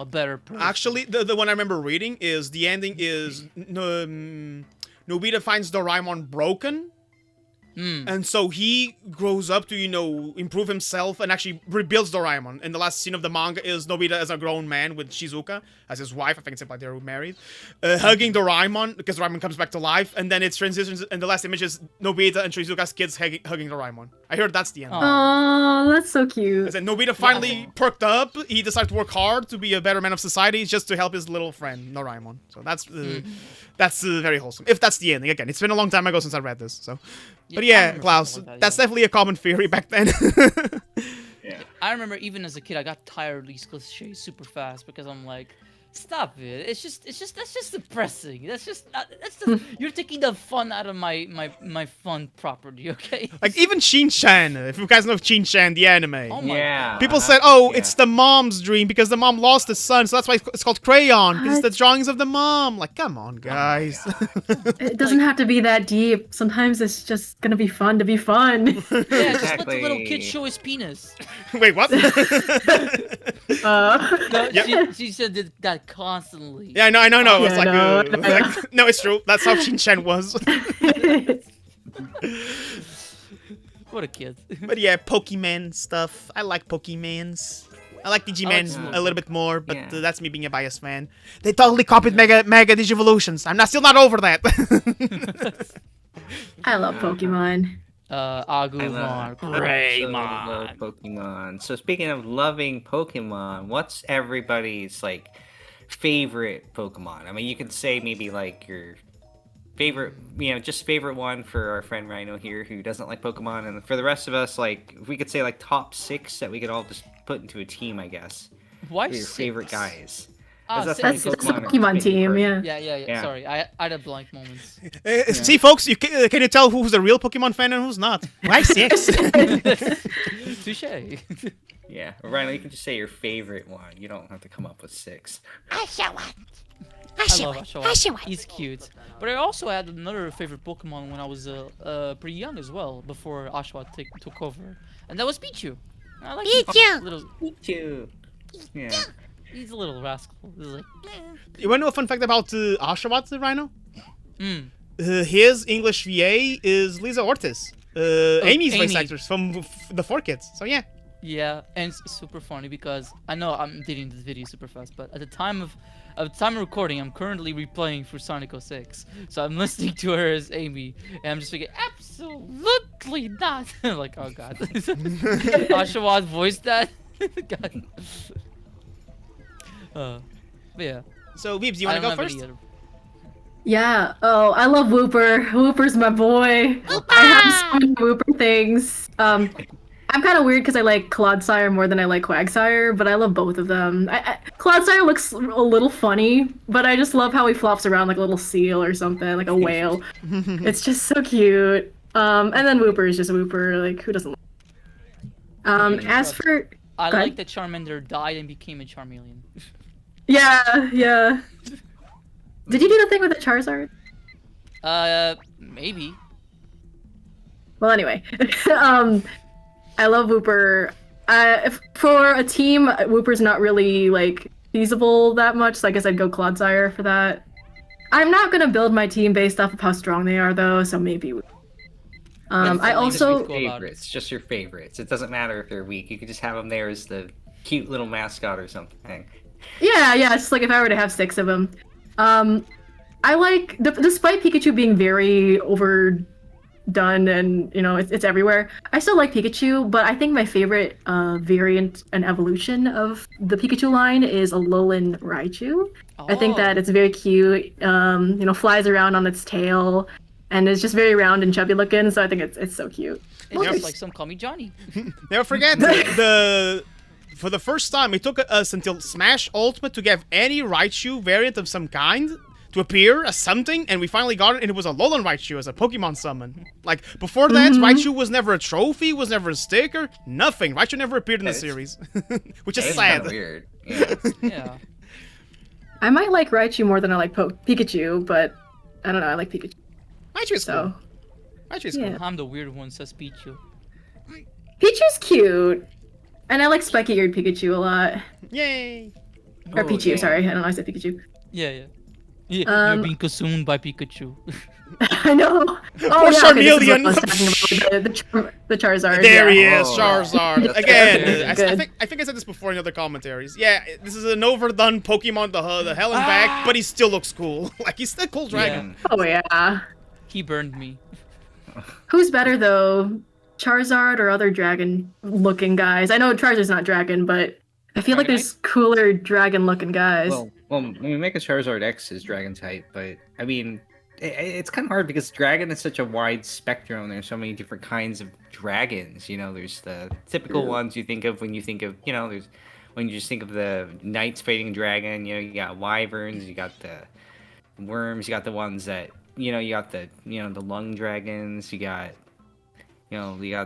better person. actually, the one I remember reading is the ending is Nobita finds Doraemon broken. And so he grows up to, improve himself and actually rebuilds Doraemon. And the last scene of the manga is Nobita as a grown man with Shizuka as his wife. I think it's implied they're married. Hugging Doraemon because Doraemon comes back to life. And then it transitions, and the last image is Nobita and Shizuka's kids hugging Doraemon. I heard that's the end. Oh, that's so cute. As in, Nobita finally perked up. He decided to work hard to be a better man of society just to help his little friend, Doraemon. So that's very wholesome. If that's the ending. Again, it's been a long time ago since I read this. So, but I yeah, remember Klaus, something like that, that's yeah. definitely a common theory back then. I remember even as a kid, I got tired of these cliches super fast because I'm like, stop it. That's just depressing. You're taking the fun out of my fun property, okay? Like even Shin-chan, if you guys know Shin-chan, the anime. Oh my Yeah. People said, oh, Yeah. it's the mom's dream because the mom lost the son, so that's why it's called Crayon, because it's the What? drawings of the mom. Like, come on, guys. It doesn't have to be that deep. Sometimes it's just gonna be fun to be fun. Yeah, just let the little Exactly. kid show his penis. Wait, what? No, Yep. she said that constantly. Yeah, I know. It's Yeah, like, no, like, no, it's true. That's how Shin-chan was. What a kid. But yeah, Pokemon stuff. I like Pokemons. I like Digimon Slowpoke. a little bit more, but Yeah. that's me being a biased fan. They totally copied Mega Digivolutions. I'm still not over that. I love Pokemon. Agumon, absolutely Greymon. love Pokemon. So speaking of loving Pokemon, what's everybody's like favorite Pokemon? I mean, you could say maybe like your favorite, just favorite one for our friend Rhino here who doesn't like Pokemon, and for the rest of us, like if we could say like top 6 that we could all just put into a team, I guess. Why Your 6? favorite guys. Ah, That's six. like That's a Pokemon are Pokemon big team, for- yeah. Yeah. Yeah. Sorry, I had blank moments. See, folks, can you tell who's a real Pokemon fan and who's not? Why 6? Touche. Yeah, Rhino, you can just say your favorite one. You don't have to come up with 6. I love Ashwa. He's cute. But I also had another favorite Pokemon when I was pretty young as well, before Ashwa took over, and that was Pichu. I like Pichu! little. Pichu. Yeah. He's a little rascal. He's like, You want to know a fun fact about Oshawott, Rhino? hmm. His English VA is Lisa Ortiz. Amy's voice Amy. actress from the 4Kids. So yeah. Yeah, and it's super funny because I know I'm dating this video super fast, but at the time of recording, I'm currently replaying for Sonic 06. So I'm listening to her as Amy, and I'm just thinking, absolutely not. Like, oh god, Oshawott voiced that. God. But yeah. So Vibs, you I want to don't go have first? any other- Yeah. Oh, I love Whooper. Whooper's my boy. I have so many Whooper things. I'm kind of weird because I like Clodsire more than I like Quagsire, but I love both of them. Clodsire looks a little funny, but I just love how he flops around like a little seal or something, like a whale. It's just so cute. And then Whooper is just Whooper. Like, who doesn't? As for I Go like ahead. that Charmander died and became a Charmeleon. yeah. Did you do the thing with the Charizard? Maybe. Well, anyway, I love Whooper. For a team, Whooper's not really like feasible that much, so I guess I'd go Clodsire for that. I'm not gonna build my team based off of how strong they are, though, so maybe. That's I the latest also we've got. Favorites, just your favorites. It doesn't matter if they're weak. You could just have them there as the cute little mascot or something. yeah, it's just like if I were to have 6 of them. I like, despite Pikachu being very overdone and it's everywhere, I still like Pikachu. But I think my favorite variant and evolution of the Pikachu line is Alolan Raichu. I think that it's very cute. Flies around on its tail, and it's just very round and chubby looking. So I think it's so cute. It's just like some call me Johnny. Never forget for the first time it took us until Smash Ultimate to get any Raichu variant of some kind to appear as something, and we finally got it, and it was a Alolan Raichu as a Pokemon summon. Like, before that, Raichu was never a trophy, was never a sticker, nothing. Raichu never appeared in the series, which is It's sad. kind of weird. Yeah. Yeah. I might like Raichu more than I like Pikachu, but I don't know. I like Pikachu. Raichu is So cool. Raichu is yeah. cool. I'm the weird one, says Pichu. Pichu's cute, and I like spiky-eared Pikachu a lot. Yay! Or Oh, Pichu, yeah. sorry. I don't know. I said Pikachu. Yeah. You're Um, being consumed by Pikachu. I know. Oh, Poor yeah, okay, this is what Charmeleon. I was talking about, the Charizard. There he yeah. is, Oh, Charizard. that's Again, good. I think I said this before in other commentaries. Yeah, this is an overdone Pokemon the hell and back, but he still looks cool. Like, he's still a cool dragon. Oh, yeah. He burned me. Who's better, though? Charizard or other dragon-looking guys? I know Charizard's not dragon, but I feel like there's cooler dragon-looking guys. Well, when we make a Charizard X is Dragon type, but I mean, it's kind of hard because Dragon is such a wide spectrum. There's so many different kinds of dragons. There's the typical ones you think of when you think of, there's when you just think of the Knights fighting dragon. You got wyverns, you got the worms, you got the ones that you got the the lung dragons, you got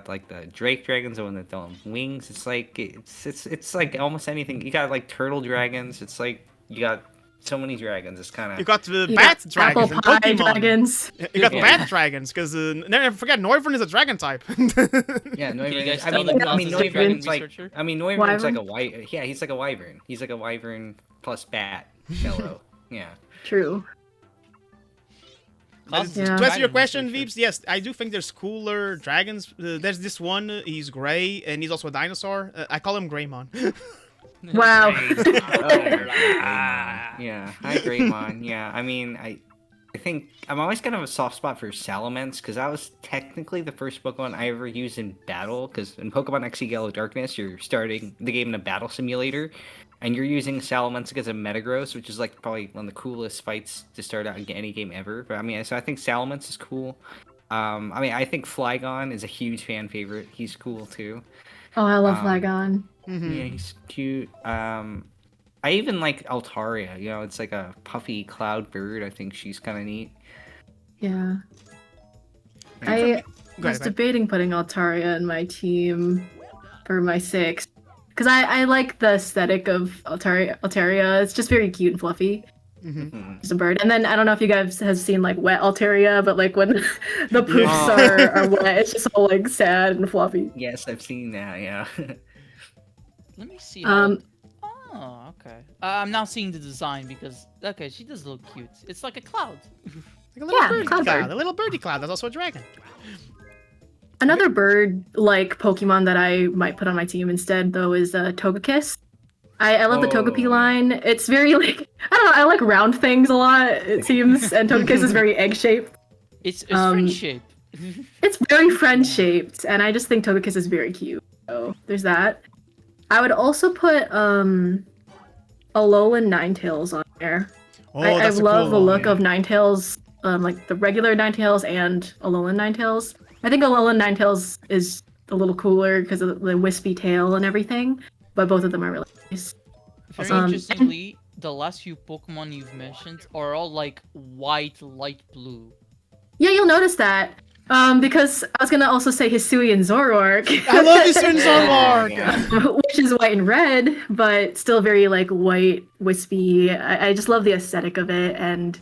like the Drake dragons, the one that don't have wings. It's like it's like almost anything. You got like turtle dragons. It's like you got so many dragons. It's kind You of got the You bat got dragons in apple pie Pokemon. dragons. You got Yeah. bat dragons, because never forget Noivern is a dragon type. yeah. Can you Noivern, guys I tell mean, that I mean, Klaus is a dragon Noivern's like researcher? Noivern's like Wyvern? he's like a wyvern. He's like a wyvern plus bat. Hello. Yeah. True. Klaus is a Yeah. To answer dragon your question, researcher. Veeps, yes, I do think there's cooler dragons. There's this one, he's gray, and he's also a dinosaur. I call him Greymon. Wow. Yeah. Hi, Greymon. Yeah. I mean, I think I'm always kind of a soft spot for Salamence because that was technically the first Pokemon I ever used in battle. Because in Pokemon XY Yellow Darkness, you're starting the game in a battle simulator, and you're using Salamence as a Metagross, which is like probably one of the coolest fights to start out in any game ever. But I mean, so I think Salamence is cool. I mean, I think Flygon is a huge fan favorite. He's cool too. Oh, I love Um, Flygon. Yeah, he's cute. I even like Altaria. It's like a puffy cloud bird. I think she's kind of neat. Yeah. Yeah. I Go was ahead, debating putting Altaria in my team for my 6. Because I like the aesthetic of Altaria. It's just very cute and fluffy. Mhm. It's a bird. And then I don't know if you guys have seen like wet Altaria, but like when the poops Yeah. are wet, it's just all like sad and fluffy. Yes, I've seen that. Yeah. Let me see. How Um, Oh, okay. I'm now seeing the design because okay, she does look cute. It's like a cloud. Like a little Yeah, birdie cloud cloud. bird. A little birdie cloud. That's also a dragon. Another bird-like Pokemon that I might put on my team instead, though, is Togekiss. I love the Togepi Oh, line. It's very like I don't know. I like round things a lot. It seems, and Togekiss is very egg-shaped. It's Um, friend shape. It's very friend-shaped, and I just think Togekiss is very cute. So there's that. I would also put Alolan Ninetales on there. Oh, I that's a love cool the one, look yeah. of Ninetales, like the regular Ninetales and Alolan Ninetales. I think Alolan Ninetales is a little cooler because of the wispy tail and everything, but both of them are really nice. Very Um, interestingly, the last few Pokemon you've mentioned are all like white, light blue. Yeah, you'll notice that. Because I was gonna also say Hisui and Zoroark. I love this in Zoroark. Yeah. Which is white and red, but still very like white, wispy. I just love the aesthetic of it and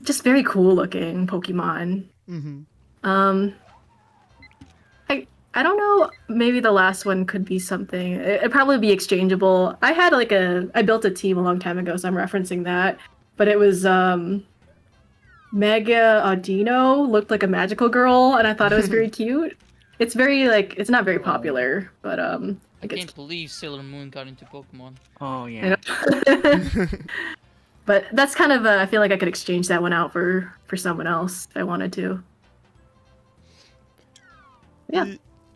just very cool looking Pokemon. Mm-hmm. I don't know. Maybe the last one could be something. It'd probably be exchangeable. I built a team a long time ago, so I'm referencing that. But it was Mega Audino looked like a magical girl, and I thought it was very cute. It's very like it's not very popular, but I like can't believe Sailor Moon got into Pokemon. Oh you yeah. know. But that's kind of I feel like I could exchange that one out for someone else if I wanted to. Yeah.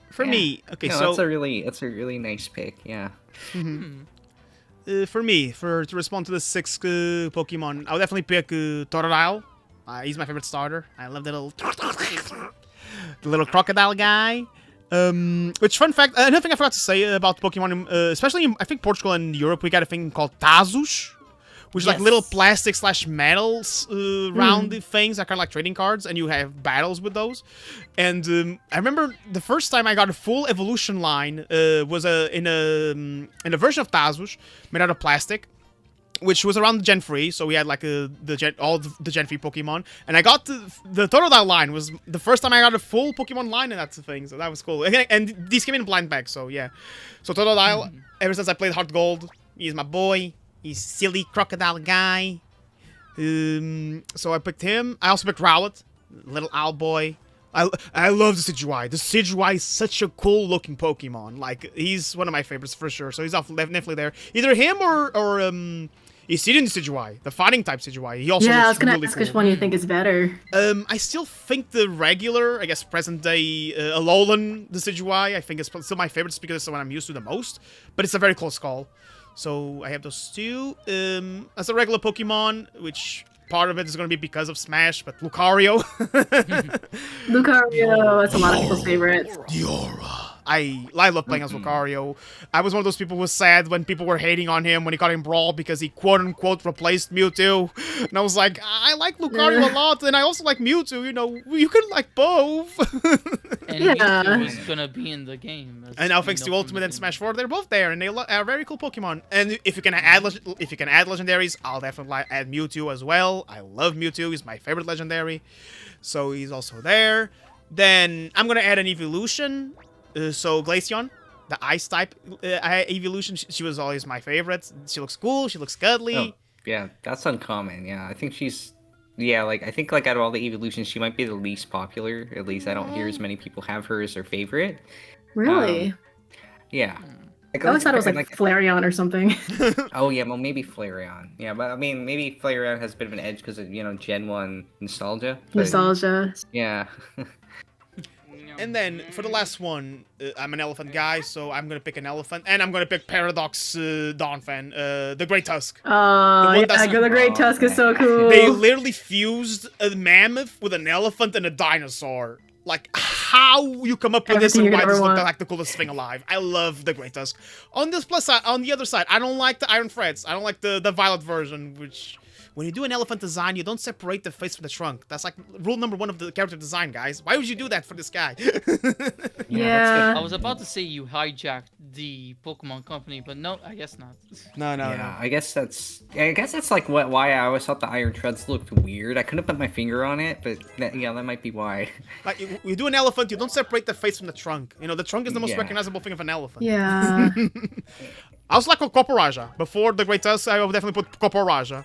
For Yeah. me, okay, No, so that's a really nice pick. Yeah. for me, to respond to the 6 Pokemon, I would definitely pick Totodile. He's my favorite starter. I love the little crocodile guy. Which fun fact, another thing I forgot to say about Pokemon, especially in, I think Portugal and Europe, we got a thing called Tazos, which is like little Yes. plastic / metals round things that are kind of like trading cards, and you have battles with those. And I remember the first time I got a full evolution line was in a version of Tazos made out of plastic, which was around Gen 3, so we had like all the Gen 3 Pokemon, and I got the Totodile line was the first time I got a full Pokemon line in that thing, so that was cool. And these came in blind bags, so yeah. So Totodile, ever since I played Heart Gold, he's my boy. He's silly crocodile guy. So I picked him. I also picked Rowlet, little owl boy. I love the Decidueye. The Decidueye is such a cool looking Pokemon. Like, he's one of my favorites for sure. So he's definitely there. Either him or Isidian Decidueye, the fighting type Decidueye. He also Yeah, I was looks gonna really ask cool. which one you think is better. I still think the regular, I guess, present day Alolan Decidueye, I think is still my favorite just because it's the one I'm used to the most. But it's a very close call. So I have those two. As a regular Pokemon, which part of it is going to be because of Smash, but Lucario. Lucario, that's a lot of people's favorites. Diora. I love playing as Lucario. I was one of those people who was sad when people were hating on him when he got in Brawl because he quote-unquote replaced Mewtwo. And I was like, I like Lucario a lot, and I also like Mewtwo, you know, you can like both. And Yeah. Mewtwo is gonna be in the game. as And now we thanks know to from Ultimate the and game. Smash 4, they're both there, and they are very cool Pokemon. And if you can add legendaries, I'll definitely add Mewtwo as well. I love Mewtwo; he's my favorite legendary, so he's also there. Then I'm gonna add an evolution. So Glaceon, the Ice type evolution, she was always my favorite. She looks cool. She looks cuddly. Oh, yeah, that's uncommon. Yeah, I think she's. Yeah, like I think like out of all the evolutions, she might be the least popular. At least I don't hear as many people have her as their favorite. Really? Yeah. Like, I always thought it was like like Flareon or something. oh yeah, well maybe Flareon. Yeah, but I mean maybe Flareon has a bit of an edge because of Gen 1 nostalgia. But, Nostalgia. Yeah. And then for the last one, I'm an elephant guy, so I'm gonna pick an elephant, and I'm gonna pick Paradox Donphan, the Great Tusk. Oh, one yeah, that's- the Great Tusk is so cool. They literally fused a mammoth with an elephant and a dinosaur. Like, how you come up with this Everything and you why could this ever looked want. like the coolest thing alive. I love the Great Tusk. On this plus side, on the other side, I don't like the Iron Threads. I don't like the violet version, which... When you do an elephant design, you don't separate the face from the trunk. That's like rule number 1 of the character design, guys. Why would you do that for this guy? Yeah. I was about to say you hijacked the Pokemon Company, but no, I guess not. No, no, Yeah, I guess that's like why I always thought the Iron Treads looked weird. I couldn't put my finger on it, but that might be why. Like you do an elephant, you don't separate the face from the trunk. You know, the trunk is the most Yeah. recognizable thing of an elephant. Yeah. I was like a Coporaja. Before the Great Test, I would definitely put Coporaja.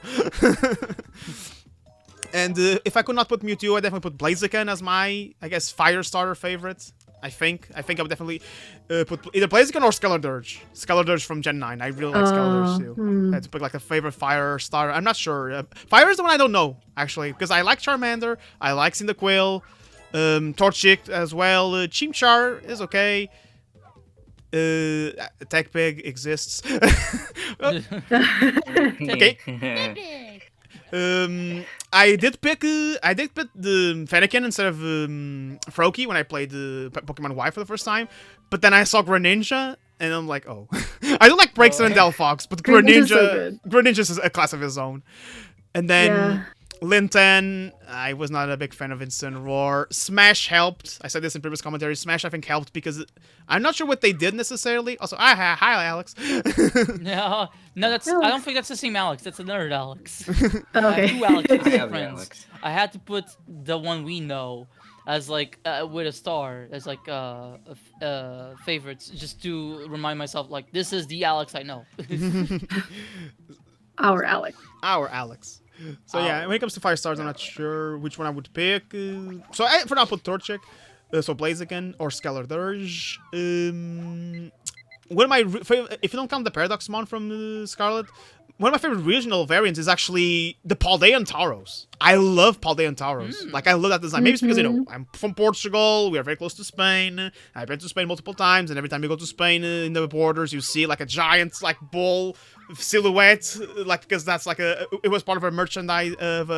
And if I could not put Mewtwo, I definitely put Blaziken as my, I guess, fire starter favorite. I think I would definitely put either Blaziken or Skeledirge. Skeledirge from Gen 9. I really like Skeledirge too. I had to pick like a favorite fire starter. I'm not sure. Fire is the one I don't know, actually, because I like Charmander, I like Cyndaquil, Torchic as well. Chimchar is okay. Tech Pig exists. Okay. I did pick the Fennekin instead of Froakie when I played the Pokemon Y for the first time, but then I saw Greninja and I'm like, oh, I don't like Braixen and Delphox, but Greninja is a class of his own. And then Linton, I was not a big fan of Incineroar. Smash helped. I said this in previous commentary. Smash, I think, helped because I'm not sure what they did necessarily. Also, hi, Alex. No, I don't think that's the same Alex. That's another Alex. Okay. I have two Alexes I have friends. Alex. I had to put the one we know as like with a star as like favorites, just to remind myself like this is the Alex I know. Our Alex. Our Alex. So yeah, when it comes to 5 stars, I'm not sure which one I would pick. So for now, I put Torchic, so Blaziken or Skeledirge. One of my if you don't count the Paradoxmon from Scarlet, one of my favorite regional variants is actually the Paldean Tauros. I love Paldean Tauros. Like I love that design. Maybe it's because I'm from Portugal. We are very close to Spain. I've been to Spain multiple times, and every time you go to Spain in the borders, you see like a giant like bull silhouette, like because that's like it was part of a merchandise of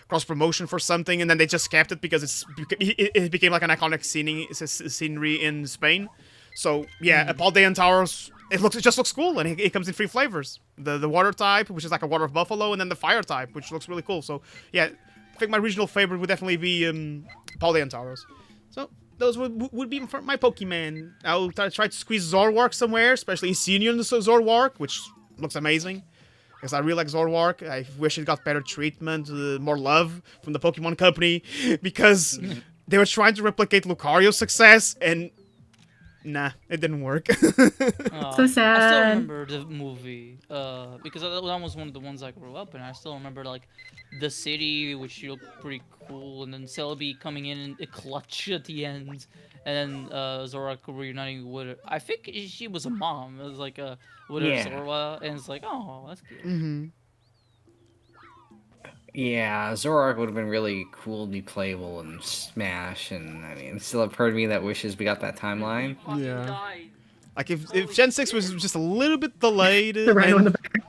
cross promotion for something, and then they just kept it because it became like an iconic scenery in Spain. So yeah, a Paldean Tauros. It just looks cool, and it comes in 3 flavors: the water type, which is like a water of buffalo, and then the fire type, which looks really cool. So yeah, I think my regional favorite would definitely be Paldean Tauros. So those would be my Pokemon. I'll try to squeeze Zorwark somewhere, especially Senior Zorwark, which looks amazing. Because I really like Zorwark. I wish it got better treatment, more love from the Pokemon Company, because they were trying to replicate Lucario's success, and nah, it didn't work. So sad. I still remember the movie because that was one of the ones I grew up in. I still remember like the city, which looked pretty cool, and then Celebi coming in a clutch at the end, and then Zorak reuniting with her. I think she was a mom. It was like with her Zorua, and it's like, oh, that's cute. Yeah, Zoroark would have been really cool to be playable in Smash, and I mean, still a part of me that wishes we got that timeline. Yeah. Like if Gen 6 was just a little bit delayed. The rhino in the back.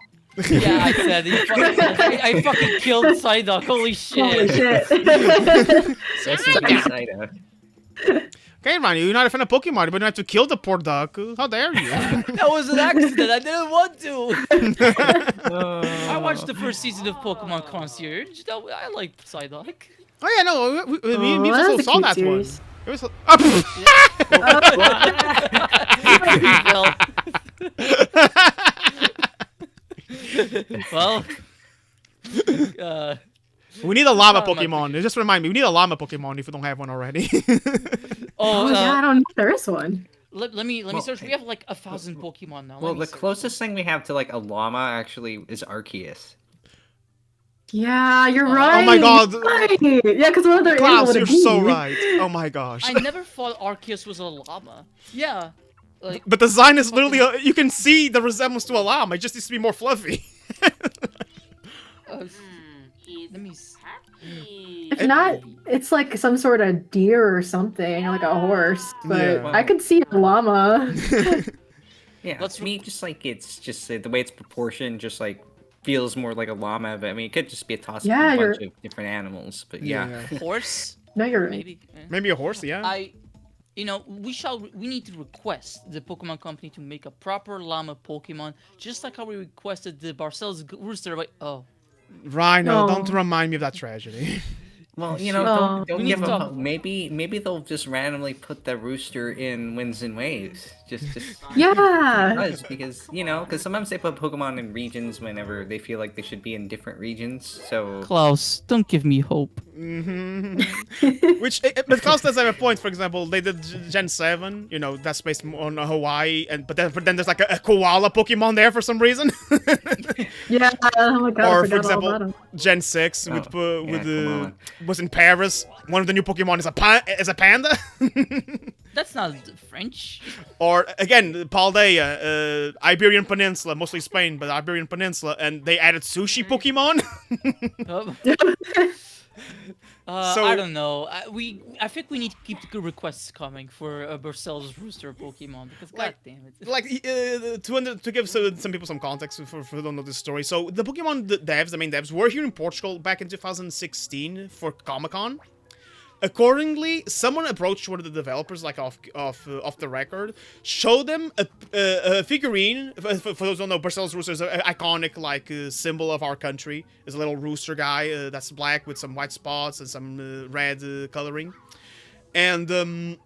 Yeah, I said I fucking killed Psyduck. Holy shit! Holy shit. Okay, Ronnie, you're not a fan of Pokemon, but you have to kill the poor duck. How dare you? That was an accident. I didn't want to. I watched the first season of Pokemon Concierge. I like Psyduck. Oh yeah, no, we that also was a saw cute that series. one. It was. Well, we need a llama Oh, my Pokemon. Just remind me, we need a llama Pokemon if you don't have one already. Oh yeah, I don't know if there is one. let me search. We have like 1,000 Pokemon now. Well, Let me the search. closest thing we have to like a llama actually is Arceus. Yeah, you're right. Oh my god. Right. Yeah, because one of their animal Klaus, would you're be. so right. Oh my gosh. I never thought Arceus was a llama. Yeah. Like, But the design is literally, you can see the resemblance to a llama. It just needs to be more fluffy. let me see. If not, it's like some sort of deer or something, like a horse. But Yeah. I could see a llama. Yeah, Let's to me, just like it's just the way it's proportioned, just like feels more like a llama. But I mean, it could just be a toss of Yeah, a you're- bunch of different animals. But yeah. Horse? No, you're right. Maybe. Maybe a horse, yeah. We need to request the Pokemon Company to make a proper llama Pokemon, just like how we requested the Barcel's Rooster. Like, oh, Rhino, No. don't remind me of that tragedy. Well, Shit. Oh. don't We need give to them talk. hope. Maybe they'll just randomly put the rooster in Winds and Waves. Just Yeah. because because sometimes they put Pokemon in regions whenever they feel like they should be in different regions. So Klaus, don't give me hope. Which, but Klaus does have a point. For example, they did Gen 7. That's based on Hawaii, but then there's like a koala Pokemon there for some reason. Yeah. Oh my god, Or, I for forgot all about example, him. Gen 6 with koala. was in Paris. One of the new Pokemon is a panda. That's not French. Or again, Paldea, Iberian Peninsula, mostly Spain, but Iberian Peninsula, and they added sushi Pokemon. So- I don't know. I think we need to keep the good requests coming for a Bercel's Rooster Pokemon because god damn it. Like to give some people some context for who don't know this story. So the Pokemon devs, the main devs, were here in Portugal back in 2016 for Comic-Con. Accordingly, someone approached one of the developers, like off the record, showed them a figurine. For those who don't know, Bercel's Rooster is an iconic symbol of our country. It's a little rooster guy that's black with some white spots and some red coloring. And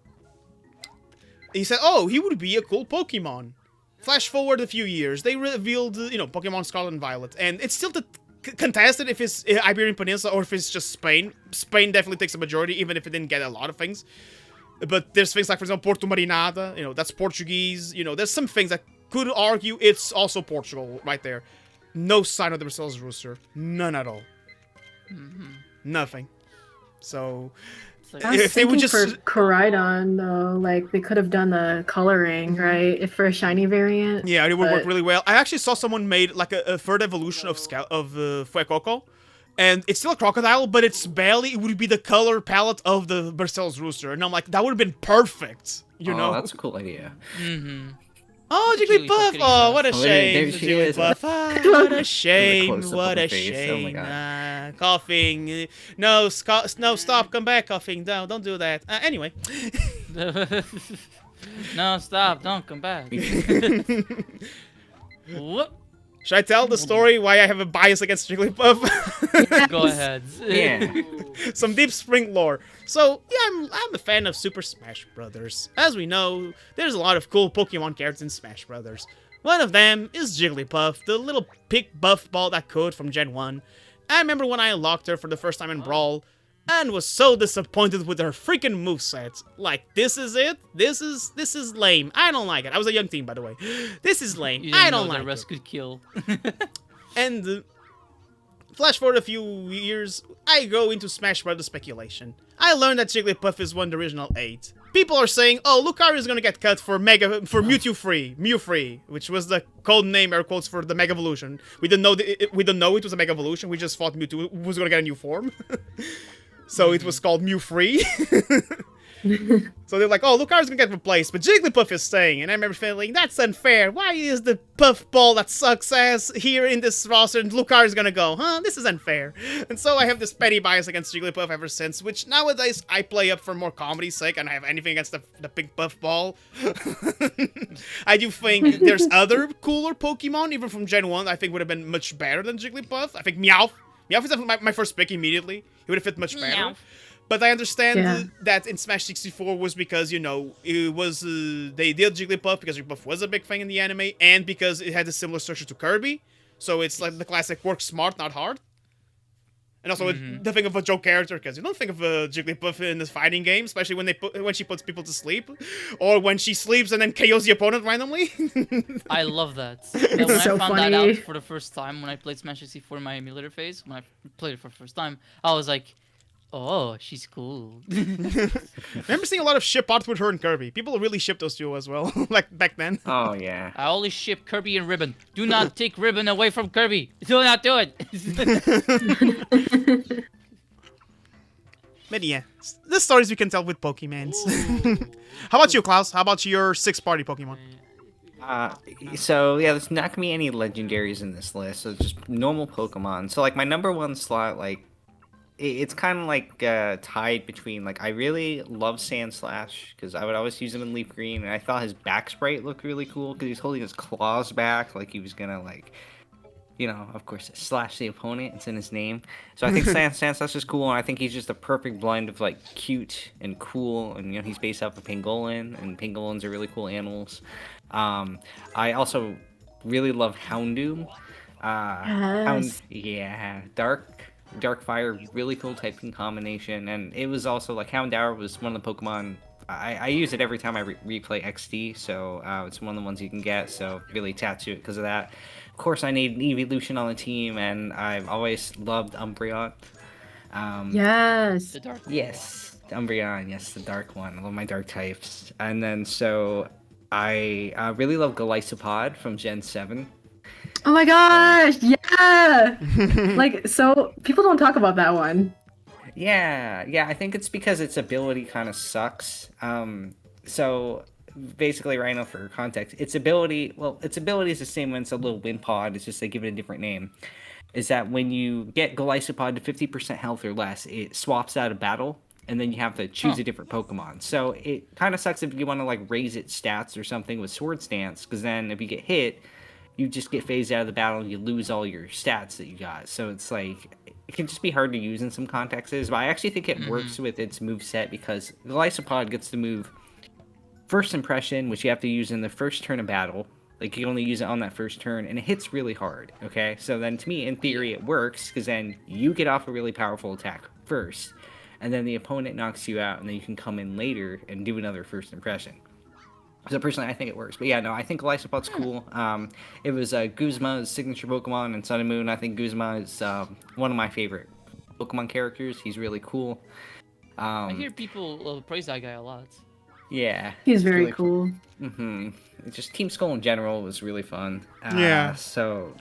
he said, "Oh, he would be a cool Pokemon." Flash forward a few years, they revealed Pokemon Scarlet and Violet, and it's still contested if it's Iberian Peninsula or if it's just Spain. Spain definitely takes a majority, even if it didn't get a lot of things. But there's things like, for example, Porto Marinada, that's Portuguese. There's some things that could argue it's also Portugal right there. No sign of the Bercel's Rooster. None at all. Nothing. So, It's I like, was if they would thinking just... for Koraidon though, they could have done the coloring, right? If for a shiny variant. Yeah, it would work but- really well. I actually saw someone made a third evolution of Fuecoco, and it's still a crocodile, but it would be the color palette of the Bercel's Rooster, and I'm like, that would have been perfect, that's a cool idea. Oh, Jigglypuff Jigglypuff! getting Oh, what a Oh, there shame, she is. Jigglypuff! Ah, what a shame! close-up What of a her face. Oh my shame! God. Coughing. No, stop! Come back, coughing! No, don't do that. Anyway. no, stop! Don't come back. Whoop. Should I tell the story why I have a bias against Jigglypuff? Go ahead. Yeah. Some deep spring lore. So, yeah, I'm a fan of Super Smash Brothers. As we know, there's a lot of cool Pokemon characters in Smash Brothers. One of them is Jigglypuff, the little pink buff ball that could from Gen 1. I remember when I unlocked her for the first time in Brawl, and was so disappointed with her freaking moveset. Like, this is it? This is lame. I don't like it. I was a young teen, by the way. This is lame. You didn't I don't know like the rest it. could kill. And flash forward a few years, I go into Smash Brothers speculation. I learned that Jigglypuff is one of the original 8. People are saying, oh, Lucario is gonna get cut for Mewtwo Free, which was the code name, air quotes, for the Mega Evolution. We didn't know it was a Mega Evolution. We just thought Mewtwo was gonna get a new form. So it was called Mew Free. So they're like, oh, Lucario's gonna get replaced, but Jigglypuff is staying. And I remember feeling, that's unfair. Why is the puff ball that sucks ass here in this roster and Lucario's gonna go? Huh? This is unfair. And so I have this petty bias against Jigglypuff ever since, which nowadays I play up for more comedy's sake. I don't have anything against the pink puff ball. I do think there's other cooler Pokemon, even from Gen 1, I think would have been much better than Jigglypuff. I think Meowth. Meowth is definitely my first pick immediately. He would have fit much better. Meowth. But I understand that in Smash 64 was because, it was, they did Jigglypuff because Jigglypuff was a big thing in the anime, and because it had a similar structure to Kirby. So it's like the classic work smart, not hard. And also the thing of a joke character, because you don't think of Jigglypuff in this fighting game, especially when she puts people to sleep, or when she sleeps and then KOs the opponent randomly. I love that. And when so I found that funny. out for the first time when I played Smash 64 in my emulator phase, when I played it for the first time, I was like, oh, she's cool. Remember seeing a lot of ship art with her and Kirby. People really ship those two as well, like back then. Oh yeah. I only ship Kirby and Ribbon. Do not take Ribbon away from Kirby. Do not do it. But yeah, the stories we can tell with Pokemons. How about you, Klaus? How about your 6-party Pokemon? So yeah, there's not gonna be any legendaries in this list. So it's just normal Pokemon. So like my number 1 slot, it's kind of tied between I really love Sandslash because I would always use him in Leaf Green, and I thought his back sprite looked really cool because he's holding his claws back like he was gonna you know, of course, slash the opponent. It's in his name. So I think Sandslash is cool, and I think he's just a perfect blend of like cute and cool. And you know, he's based off of Pangolin, and Pangolins are really cool animals. I also really love Houndoom. Yes. Yeah, Darkfire, really cool typing combination, and it was also like Houndour was one of the Pokemon. I use it every time I replay XD, so it's one of the ones you can get. So really attached to it because of that. Of course, I need an evolution on the team, and I've always loved Umbreon. Yes. The dark. Yes, Umbreon. Yes, the dark one. I love my dark types. And then so I really love Golisopod from Gen 7. Oh my gosh, yeah. Like, so people don't talk about that one. Yeah, I think it's because its ability kind of sucks. So basically, right now for context, its ability is the same when it's a little wind pod. It's just they give it a different name. Is that when you get Golisopod to 50% health or less, it swaps out of battle, and then you have to choose a different Pokemon. So it kind of sucks if you want to like raise its stats or something with Sword Stance, because then if you get hit, you just get phased out of the battle and you lose all your stats that you got. So it's like, it can just be hard to use in some contexts, but I actually think it works with its moveset because Golisopod gets to move First Impression, which you have to use in the first turn of battle. Like, you can only use it on that first turn, and it hits really hard, okay? So then, to me, in theory, it works, because then you get off a really powerful attack first, and then the opponent knocks you out, and then you can come in later and do another First Impression. So personally, I think it works. But yeah, no, I think Golisopod's cool. It was Guzma's signature Pokemon in Sun and Moon. I think Guzma is one of my favorite Pokemon characters. He's really cool. I hear people praise that guy a lot. Yeah. He's very really cool. Mm-hmm. Just Team Skull in general was really fun. Yeah. So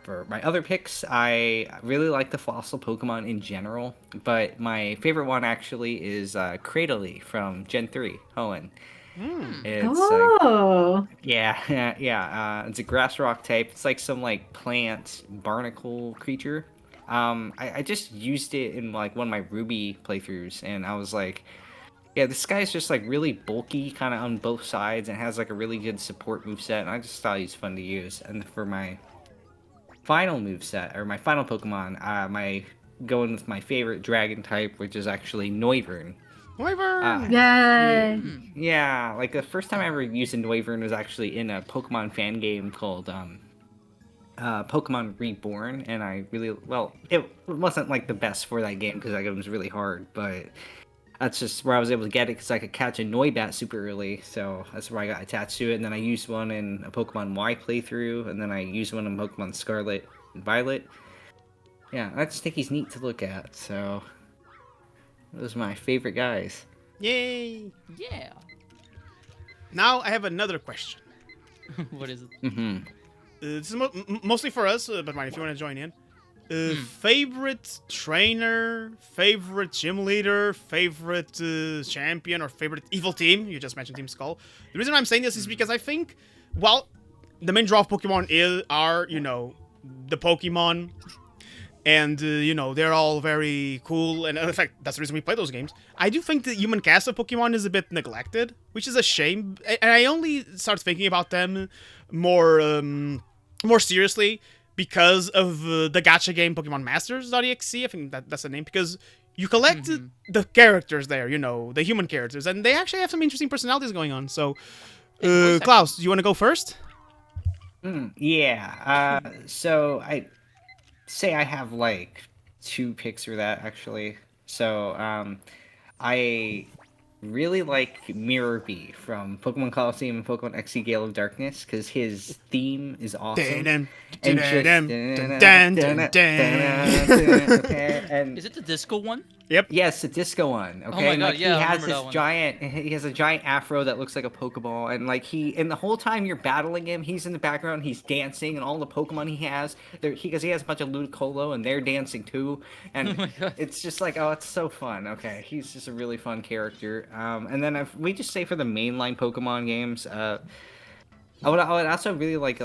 for my other picks, I really like the fossil Pokemon in general. But my favorite one actually is Cradily from Gen 3, Hoenn. It's it's a grass rock type. It's like some like plant barnacle creature. I just used it in like one of my Ruby playthroughs, and I was like, yeah, this guy's just like really bulky, kind of on both sides, and has like a really good support moveset, and I just thought he's fun to use. And for my final moveset, or my final Pokemon, going with my favorite dragon type, which is actually Noivern. Wyvern! Yay. Yeah, like the first time I ever used a Noivern was actually in a Pokemon fan game called Pokemon Reborn, and I really, well, it wasn't like the best for that game because that game was really hard, but that's just where I was able to get it because I could catch a Noibat super early, so that's where I got attached to it. And then I used one in a Pokemon Y playthrough, and then I used one in Pokemon Scarlet and Violet. Yeah, I just think he's neat to look at, so those are my favorite guys. Yay! Yeah. Now I have another question. What is it? Mm-hmm. This is mostly for us, but mind if you want to join in. Favorite trainer, favorite gym leader, favorite champion, or favorite evil team? You just mentioned Team Skull. The reason I'm saying this is because I think, well, the main draw of Pokemon are, you know, the Pokemon. And, you know, they're all very cool. And in fact, that's the reason we play those games. I do think the human cast of Pokemon is a bit neglected, which is a shame. And I only start thinking about them more seriously because of the gacha game Pokemon Masters.exe. I think that's the name. Because you collect the characters there, you know, the human characters. And they actually have some interesting personalities going on. So, Klaus, do you want to go first? Yeah. So I say I have like 2 picks for that actually. So I really like Mirror B from Pokemon Coliseum and Pokemon XE Gale of Darkness because his theme is awesome. And Is it the disco one? Yep. Yes, the disco one. Okay. Oh my And, God, like, yeah, I he has remember this that one. giant. He has a giant afro that looks like a Pokeball, and like and the whole time you're battling him, he's in the background. He's dancing, and all the Pokemon he has, because he has a bunch of Ludicolo, and they're dancing too. And Oh my God. it's just like, oh, it's so fun. Okay, he's just a really fun character. And then if we just say for the mainline Pokemon games, I would also really like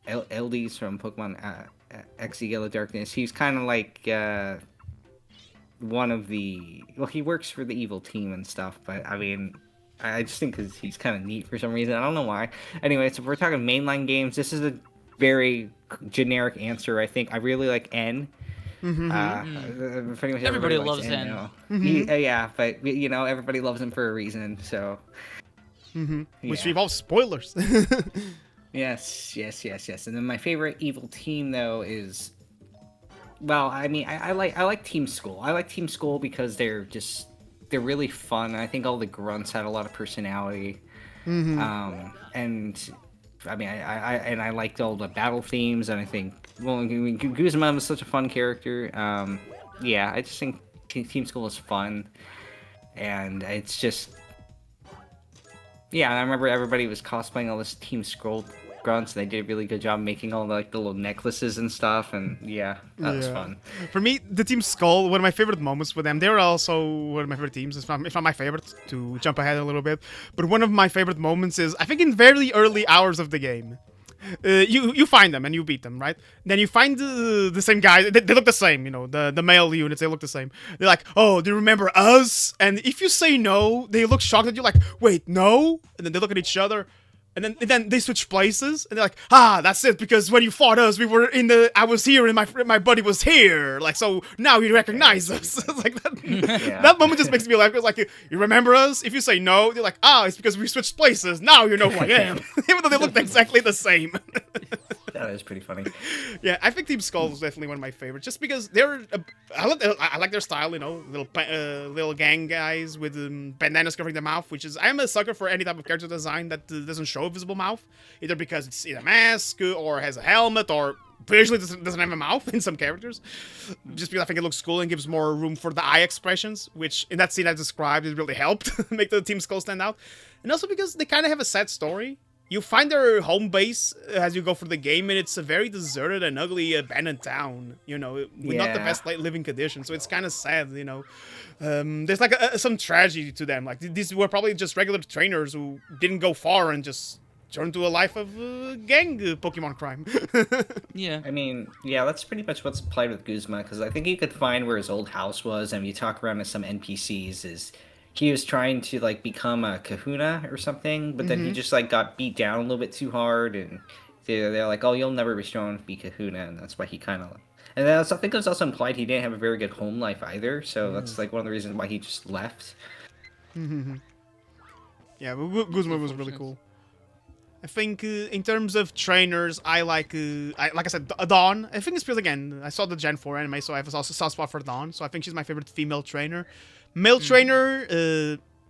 LDs from Pokemon XE Yellow Darkness. He's kind of like one of the, well, he works for the evil team and stuff, but I mean, I just think he's kind of neat for some reason. I don't know why. Anyway, so if we're talking mainline games, this is very generic answer. I think I really like N. Pretty much Everybody likes loves N. now. Yeah, but everybody loves him for a reason. So, Which involves spoilers. yes. And then my favorite evil team though is, well, I mean, I like Team Skull. I like Team Skull because they're really fun. I think all the grunts had a lot of personality. And I mean, I liked all the battle themes, and I think, well, I mean, Guzman was such a fun character. Yeah, I just think Team Skull is fun, and it's just, yeah. I remember everybody was cosplaying all this Team Skull grunts, and they did a really good job making all the little necklaces and stuff, and yeah, that was fun. For me, the Team Skull, one of my favorite moments with them, they were also one of my favorite teams, if not my favorite, to jump ahead a little bit, but one of my favorite moments is, I think in very early hours of the game, you find them and you beat them, right? Then you find the same guys, they look the same, the male units, they look the same. They're like, oh, do you remember us? And if you say no, they look shocked at you like, wait, no? And then they look at each other. And then they switch places, and they're like, that's it, because when you fought us, I was here, and my buddy was here, like, so now you recognize us. It's like that. That moment just makes me laugh, because, like, you remember us? If you say no, they're like, it's because we switched places, now you know who I am. Even though they looked exactly the same. That is pretty funny. Yeah, I think Team Skull is definitely one of my favorites, just because they're, I like their style, little gang guys with bandanas covering their mouth, I'm a sucker for any type of character design that doesn't show a visible mouth, either because it's in a mask or has a helmet or visually doesn't have a mouth in some characters, just because I think it looks cool and gives more room for the eye expressions, which in that scene I described, it really helped make the Team Skull stand out. And also because they kind of have a sad story. You find their home base as you go through the game, and it's a very deserted and ugly abandoned town, with not the best living conditions, so it's kind of sad, there's like some tragedy to them. Like, these were probably just regular trainers who didn't go far and just turned to a life of gang Pokemon crime. Yeah. I mean, yeah, that's pretty much what's applied with Guzma, because I think you could find where his old house was, and you talk around to some NPCs, is he was trying to, like, become a kahuna or something, but then he just, like, got beat down a little bit too hard, and they're like, oh, you'll never be strong to be kahuna, and that's why he kind of... And then I think it was also implied he didn't have a very good home life either, so that's, like, one of the reasons why he just left. Yeah, but Guzma was really cool. I think in terms of trainers, I like I said, Dawn. I think it's because, again, I saw the Gen 4 anime, so I have a soft spot for Dawn, so I think she's my favorite female trainer. Male trainer,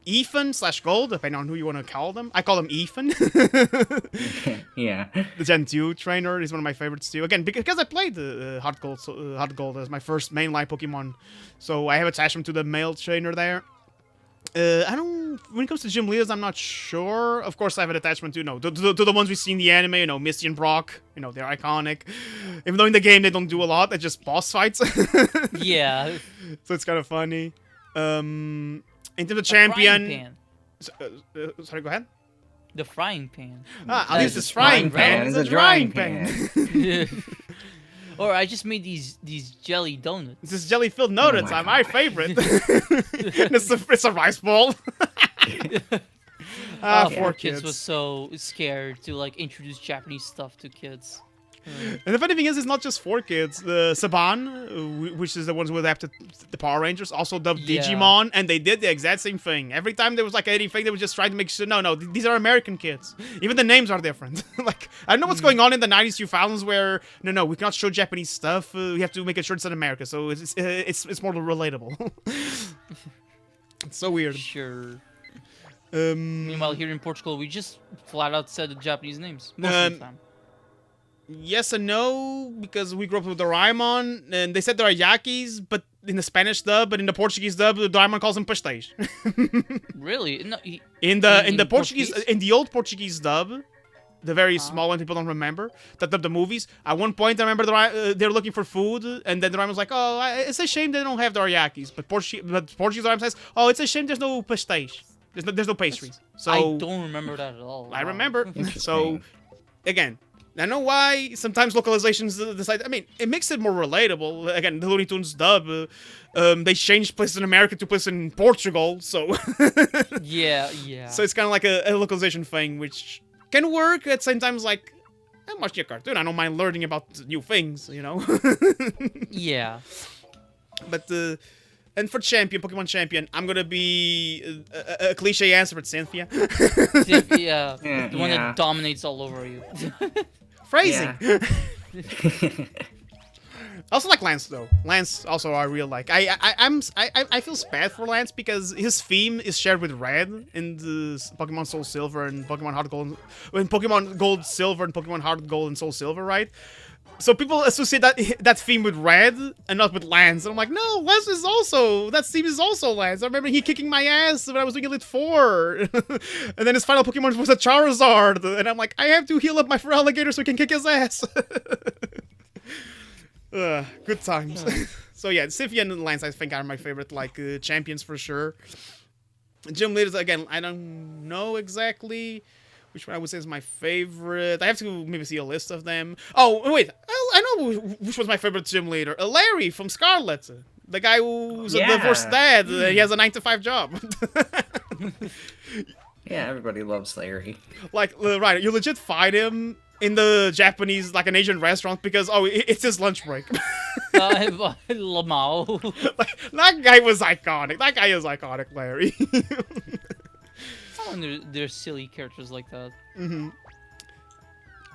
Ethan/Gold, depending on who you want to call them. I call them Ethan. Yeah. The Gen 2 trainer is one of my favorites too. Again, because I played Hot Gold as my first mainline Pokemon, so I have attachment to the male trainer there. When it comes to gym leaders, I'm not sure. Of course, I have an attachment to the ones we see in the anime, Misty and Brock. They're iconic. Even though in the game they don't do a lot, they're just boss fights. Yeah. So it's kind of funny. In terms of champion... sorry, go ahead. The frying pan. At least this frying pan is a drying pan. Or I just made these jelly donuts. This is jelly-filled donuts. Are my favorite. It's a rice ball. Poor kids was so scared to, like, introduce Japanese stuff to kids. And the funny thing is, it's not just for kids. The Saban, which is the ones who adapted the Power Rangers, also dubbed Digimon, and they did the exact same thing. Every time there was like anything, they were just trying to make sure, no, these are American kids. Even the names are different. Like, I don't know what's going on in the 90s, 2000s, where, no, we cannot show Japanese stuff. We have to make sure it's in America, so it's more relatable. It's so weird. Sure. Meanwhile, here in Portugal, we just flat out said the Japanese names most of the time. Yes and no, because we grew up with Doraemon, and they said they're Yakis, but in the Spanish dub, but in the Portuguese dub, Doraemon calls them pastéis. Really? No, in the Portuguese, in the old Portuguese dub, the very small one people don't remember, that dubbed the movies. At one point, I remember they're looking for food, and then Doraemon's like, "Oh, it's a shame they don't have Dorayakis." But Portuguese Doraemon says, "Oh, it's a shame there's no pastéis. There's no pastries." So I don't remember that at all. I remember. So again. I know why sometimes localizations decide. I mean, it makes it more relatable. Again, the Looney Tunes dub, they changed places in America to places in Portugal, so yeah. So it's kind of like a localization thing, which can work at sometimes. Like, I'm watching a cartoon. I don't mind learning about new things, you know. Yeah. But and for champion, Pokemon champion, I'm gonna be a cliche answer, but Cynthia. Yeah, Yeah, the one yeah. that dominates all over you. Phrasing. I also like Lance though. Lance also I real like. I feel bad for Lance because his theme is shared with Red in the Pokemon Soul Silver and Pokemon Heart Gold, in Pokemon Gold Silver and Pokemon Heart Gold and Soul Silver, right? So people associate that theme with Red and not with Lance. And I'm like, no, Lance is also, that theme is also Lance. I remember he kicking my ass when I was doing Elite 4. And then his final Pokemon was a Charizard. And I'm like, I have to heal up my alligator so he can kick his ass. Good times. So yeah, Cynthia and Lance I think are my favorite like champions for sure. Gym leaders, again, I don't know exactly which one I would say is my favorite. I have to maybe see a list of them. Oh, wait. I know which was my favorite gym leader. Larry from Scarlet. The guy who's a divorced dad. He has a 9-to-5 job. Yeah, everybody loves Larry. Like, right, you legit fight him in the Japanese, like an Asian restaurant because, oh, it's his lunch break. Lamau. Like, that guy was iconic. That guy is iconic, Larry. There's silly characters like that. Mm-hmm.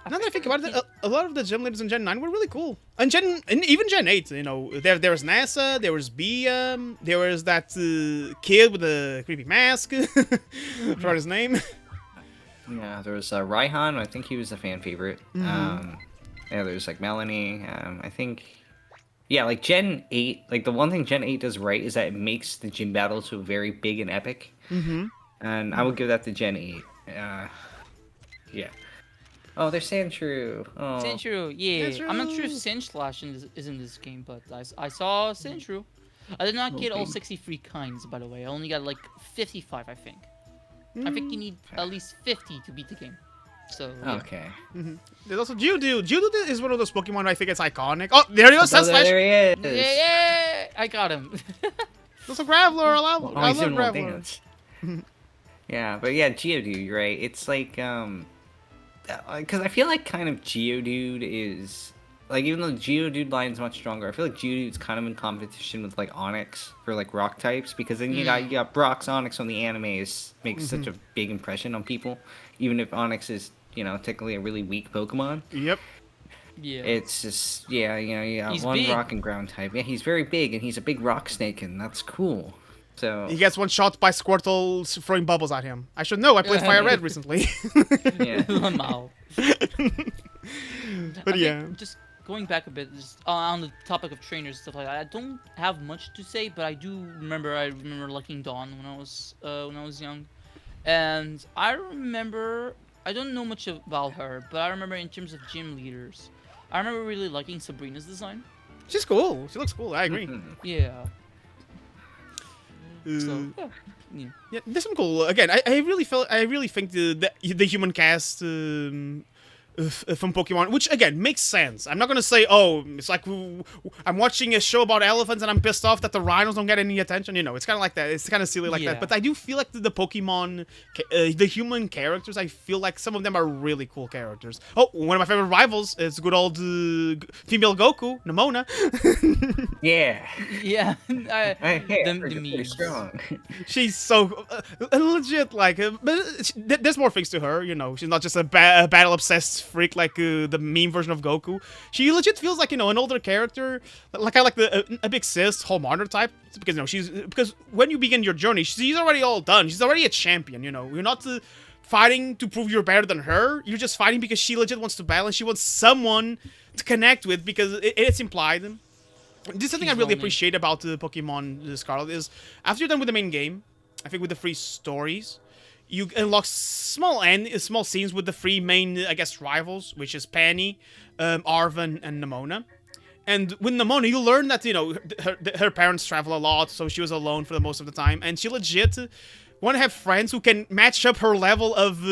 Now that I think about it, a lot of the gym leaders in Gen 9 were really cool. And even Gen 8, you know, there was NASA, there was BM, there was that kid with the creepy mask. I forgot his name. Yeah, there was Raihan. I think he was a fan favorite. Mm-hmm. Yeah, there's like Melanie. I think, yeah, like Gen 8. Like the one thing Gen 8 does right is that it makes the gym battles so very big and epic. Mm-hmm. And I would give that to Gen 8. Yeah. Oh, there's Sandshrew. Oh. Sandshrew, yeah. Sandshrew. I'm not sure if Sandslash is in this game, but I saw Sandshrew. I did not get all Okay. 63 kinds, by the way. I only got like 55, I think. I think you need at least 50 to beat the game. So, yeah. Okay. Mm-hmm. There's also Geodude. Geodude is one of those Pokemon I think it's iconic. Oh, there he goes, Oh, Sandslash. there he is. Yeah, I got him. There's a Graveler. I Oh, love he's doing a little Graveler. dance. Yeah, but yeah, Geodude, right? It's like, because I feel like kind of Geodude is, like, even though Geodude line's much stronger, I feel like Geodude's kind of in competition with, like, Onix for, like, rock types, because then you got Brock's Onix on the animes makes such a big impression on people, even if Onix is, you know, technically a really weak Pokemon. Yep. Yeah. It's just, yeah, you know, you got He's one big. rock and ground type. Yeah, he's very big, and he's a big rock snake, and that's cool. So, He gets one shot by Squirtle throwing bubbles at him. I should know. I played Fire Red recently. yeah. Lamau. But I yeah. think just going back a bit, just on the topic of trainers and stuff like that, I don't have much to say, but I remember liking Dawn when I was young, and I don't know much about her, but I remember in terms of gym leaders, I remember really liking Sabrina's design. She's cool. She looks cool. I agree. Yeah. So Uh, yeah. Yeah, there's some cool. Again, I really think the human cast from Pokemon, which again makes sense. I'm not gonna say, oh, it's like I'm watching a show about elephants and I'm pissed off that the rhinos don't get any attention. You know, it's kind of like that. It's kind of silly like Yeah. that. But I do feel like the Pokemon, the human characters, I feel like some of them are really cool characters. Oh, one of my favorite rivals is good old female Goku, Nemona. Yeah. Yeah. Hey, the pretty memes. strong. She's so legit, like, but there's more things to her, you know. She's not just a battle obsessed freak like the meme version of Goku. She legit feels like, you know, an older character, like kind of like a big sis, whole modern type. Because, you know, because when you begin your journey, she's already all done. She's already a champion, you know. You're not fighting to prove you're better than her. You're just fighting because she legit wants to battle and she wants someone to connect with because it's implied. This is something I She's really lonely. appreciate about Pokemon Scarlet is after you're done with the main game, I think with the 3 stories, you unlock small scenes with the 3 main, I guess, rivals, which is Penny, Arven, and Nemona. And with Nemona, you learn that, you know, her parents travel a lot, so she was alone for the most of the time, and she legit want to have friends who can match up her level of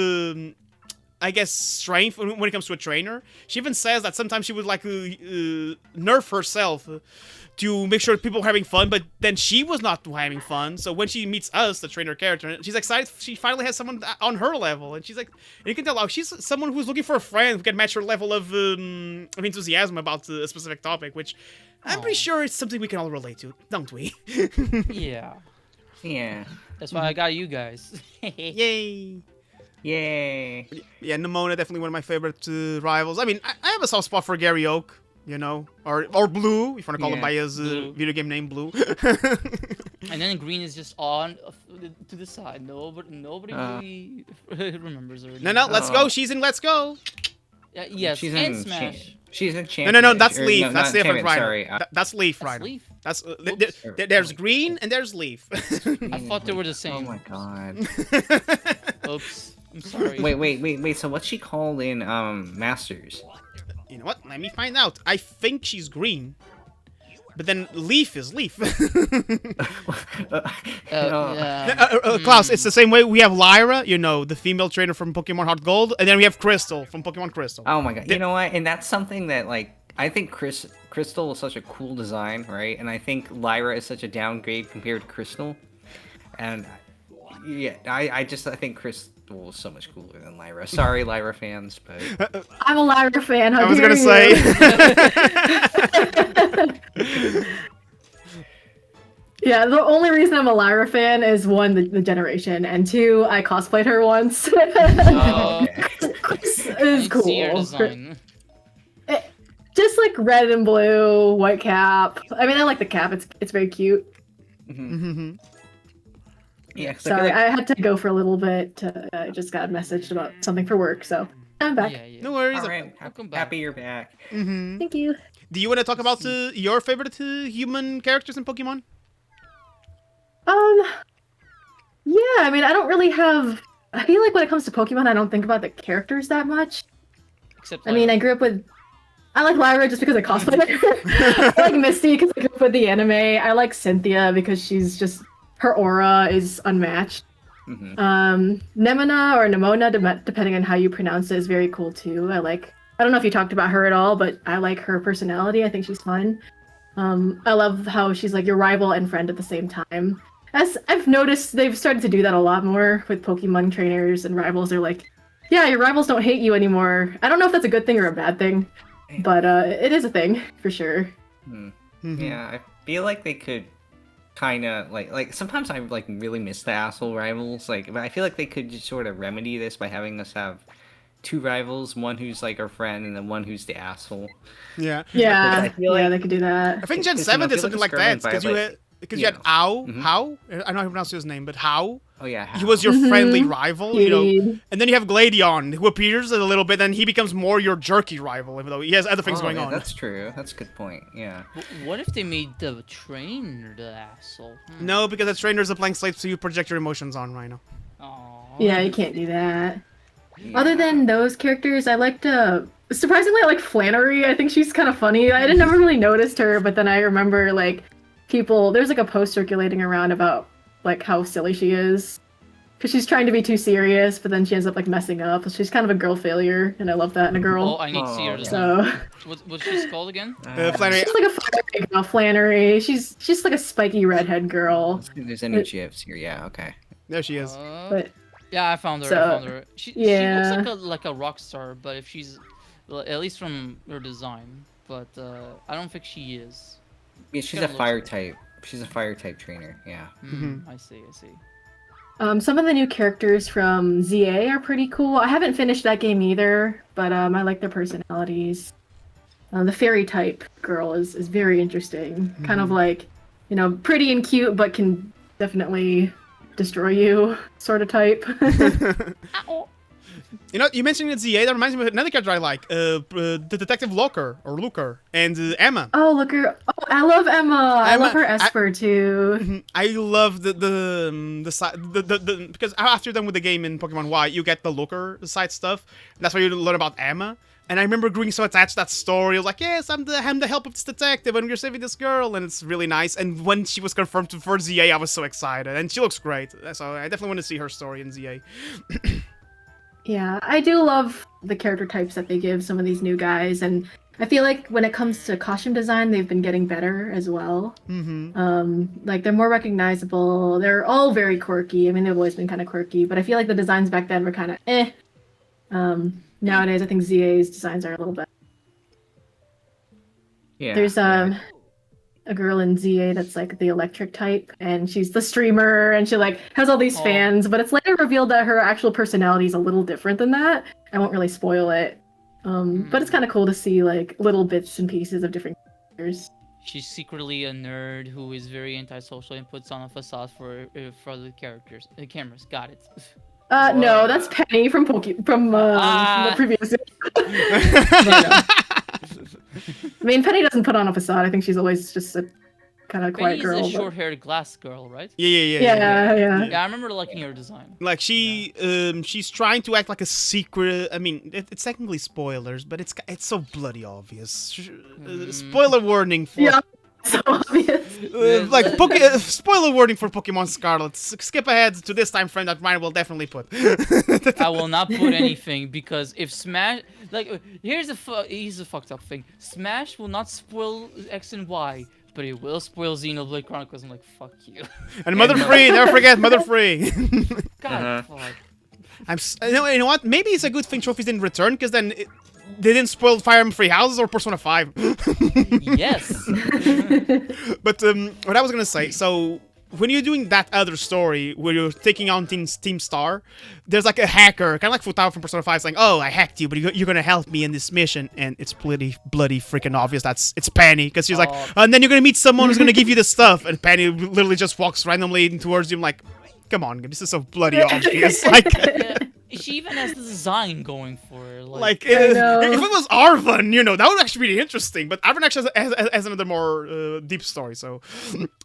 I guess, strength when it comes to a trainer. She even says that sometimes she would like nerf herself to make sure people are having fun, but then she was not having fun. So when she meets us, the trainer character, she's excited. She finally has someone on her level, and she's like, and you can tell, she's someone who's looking for a friend who can match her level of enthusiasm about a specific topic, which I'm pretty sure it's something we can all relate to, don't we? Yeah. Yeah. That's why I got you guys. Yay! Yay. Yeah, Nimona, definitely one of my favorite rivals. I mean, I have a soft spot for Gary Oak, you know, or Blue, if you want to call him by his video game name, Blue. And then Green is just on to the side. Nobody really remembers her. No, let's go. She's in Let's Go. Yes, She's and in Smash. She's in Champion. No, that's or, Leaf. no, That's not different, Champion, right? Sorry. That's Leaf, That's right? Leaf? That's Oops. there's Green and there's Leaf. I thought they were the Oh same. my god. Oops. I'm sorry. Wait. So what's she called in Masters? You know what? Let me find out. I think she's Green. But then Leaf is Leaf. Yeah. Klaus, it's the same way. We have Lyra, you know, the female trainer from Pokemon Heart Gold, and then we have Crystal from Pokemon Crystal. Oh my god. You know what? And that's something that, like, I think Crystal is such a cool design, right? And I think Lyra is such a downgrade compared to Crystal. And yeah, I think Crystal is so much cooler than Lyra. Sorry, Lyra fans, but I'm a Lyra fan. I was gonna say. Yeah, the only reason I'm a Lyra fan is one, the generation, and two, I cosplayed her once. Oh, It is cool. see your design. Just like red and blue, white cap. I mean, I like the cap. It's very cute. yeah. 'Cause I feel Sorry, like- I had to go for a little bit. I just got messaged about something for work, so I'm back. Yeah. No worries. all right. Welcome back. Happy you're back. Thank you. Do you want to talk about your favorite human characters in Pokemon? Yeah, I mean, I don't really have. I feel like when it comes to Pokemon, I don't think about the characters that much. Except I mean, I grew up with. I like Lyra just because I cosplayed her. I like Misty because I grew up with the anime. I like Cynthia because she's just her aura is unmatched. Nemona or Nimona, depending on how you pronounce it, is very cool too. I don't know if you talked about her at all, but I like her personality. I think she's fun. I love how she's like your rival and friend at the same time. As I've noticed, they've started to do that a lot more with Pokemon trainers and rivals. They're like, yeah, your rivals don't hate you anymore. I don't know if that's a good thing or a bad thing, but it is a thing for sure. Yeah, I feel like they could kind of like sometimes I like really miss the asshole rivals. Like, but I feel like they could just sort of remedy this by having us have two rivals, one who's like our friend and then one who's the asshole. Yeah. Yeah, I feel like- they could do that. I think Gen 'cause, 7 I did feel something like like that it's because you had How. I don't know how to pronounce his name, but How. Oh yeah, He was your friendly rival, you know. Indeed. And then you have Gladion, who appears a little bit, and he becomes more your jerky rival, even though he has other things going on. That's true. That's a good point. Yeah. What if they made the trainer the asshole? No, because the trainer's a blank slate, so you project your emotions on Rhino. Aw. Yeah, you can't do that. Other than those characters, I liked surprisingly I like Flannery. I think she's kind of funny. I didn't never really noticed her, but then I remember like there's like a post circulating around about like how silly she is. Because she's trying to be too serious, but then she ends up like messing up. She's kind of a girl failure, and I love that in a Oh, girl. I need to see her Oh, design. So What's she called again? Flannery. she's like a Flannery girl. Flannery. She's like a spiky redhead girl. There's any GFs here. Yeah. Okay. There she is. But Yeah, I found her. So, She yeah. looks like a rock star, but if she's, well, at least from her design, but I don't think she is. Yeah, she's Kinda a looks fire like- type. She's a fire type trainer. Yeah. I see. some of the new characters from ZA are pretty cool. I haven't finished that game either, but I like their personalities. The fairy type girl is very interesting. Kind of like, you know, pretty and cute, but can definitely destroy you, sort of type. You know, you mentioned it ZA, that reminds me of another character I like. The Detective Looker, and Emma. Oh, look her! Oh, I love Emma. I love her I- Esper too. I love the because after you're done with the game in Pokemon Y, you get the Looker side stuff. That's where you learn about Emma. And I remember being so attached to that story. I was like, yes, I'm the help of this detective, and you're saving this girl, and it's really nice. And when she was confirmed for ZA, I was so excited, and she looks great. So I definitely want to see her story in ZA. Yeah, I do love the character types that they give some of these new guys, and I feel like when it comes to costume design, they've been getting better as well. Like they're more recognizable. They're all very quirky. I mean, they've always been kind of quirky, but I feel like the designs back then were kind of eh. Nowadays, I think ZA's designs are a little bit. Yeah. There's a girl in ZA that's like the electric type, and she's the streamer, and she like has all these fans, but it's later revealed that her actual personality is a little different than that. I won't really spoil it. But it's kind of cool to see like little bits and pieces of different characters. She's secretly a nerd who is very antisocial and puts on a facade for the characters, the cameras. Got it. No, that's Penny from the previous. I mean, Penny doesn't put on a facade. I think she's always just a kind of quiet girl. Penny's a short-haired glass girl, right? Yeah. Yeah, I remember liking her design. Like she's trying to act like a secret. I mean, it's technically spoilers, but it's so bloody obvious. Spoiler warning for. Yeah. So obvious. Spoiler warning for Pokemon Scarlet. Skip ahead to this time frame that Ryan will definitely put. I will not put anything because if Smash, like, here's a fucked up thing. Smash will not spoil X and Y, but it will spoil Xenoblade Chronicles. I'm like, fuck you. And Mother Free, never forget Mother Free. God, fuck. You know what? Maybe it's a good thing trophies didn't return, because then they didn't spoil Fire Emblem Free Houses or Persona 5. Yes. But what I was gonna say, so when you're doing that other story where you're taking on Team Star, there's like a hacker, kind of like Futaba from Persona 5, saying, "Oh, I hacked you, but you're gonna help me in this mission," and it's bloody freaking obvious it's Penny, because she's like, and then you're gonna meet someone who's gonna give you the stuff, and Penny literally just walks randomly towards you, like, come on, this is so bloody obvious, like. Yeah. She even has the design going for her. Like if it was Arvin, that would actually be interesting. But Arvin actually has another more deep story. So,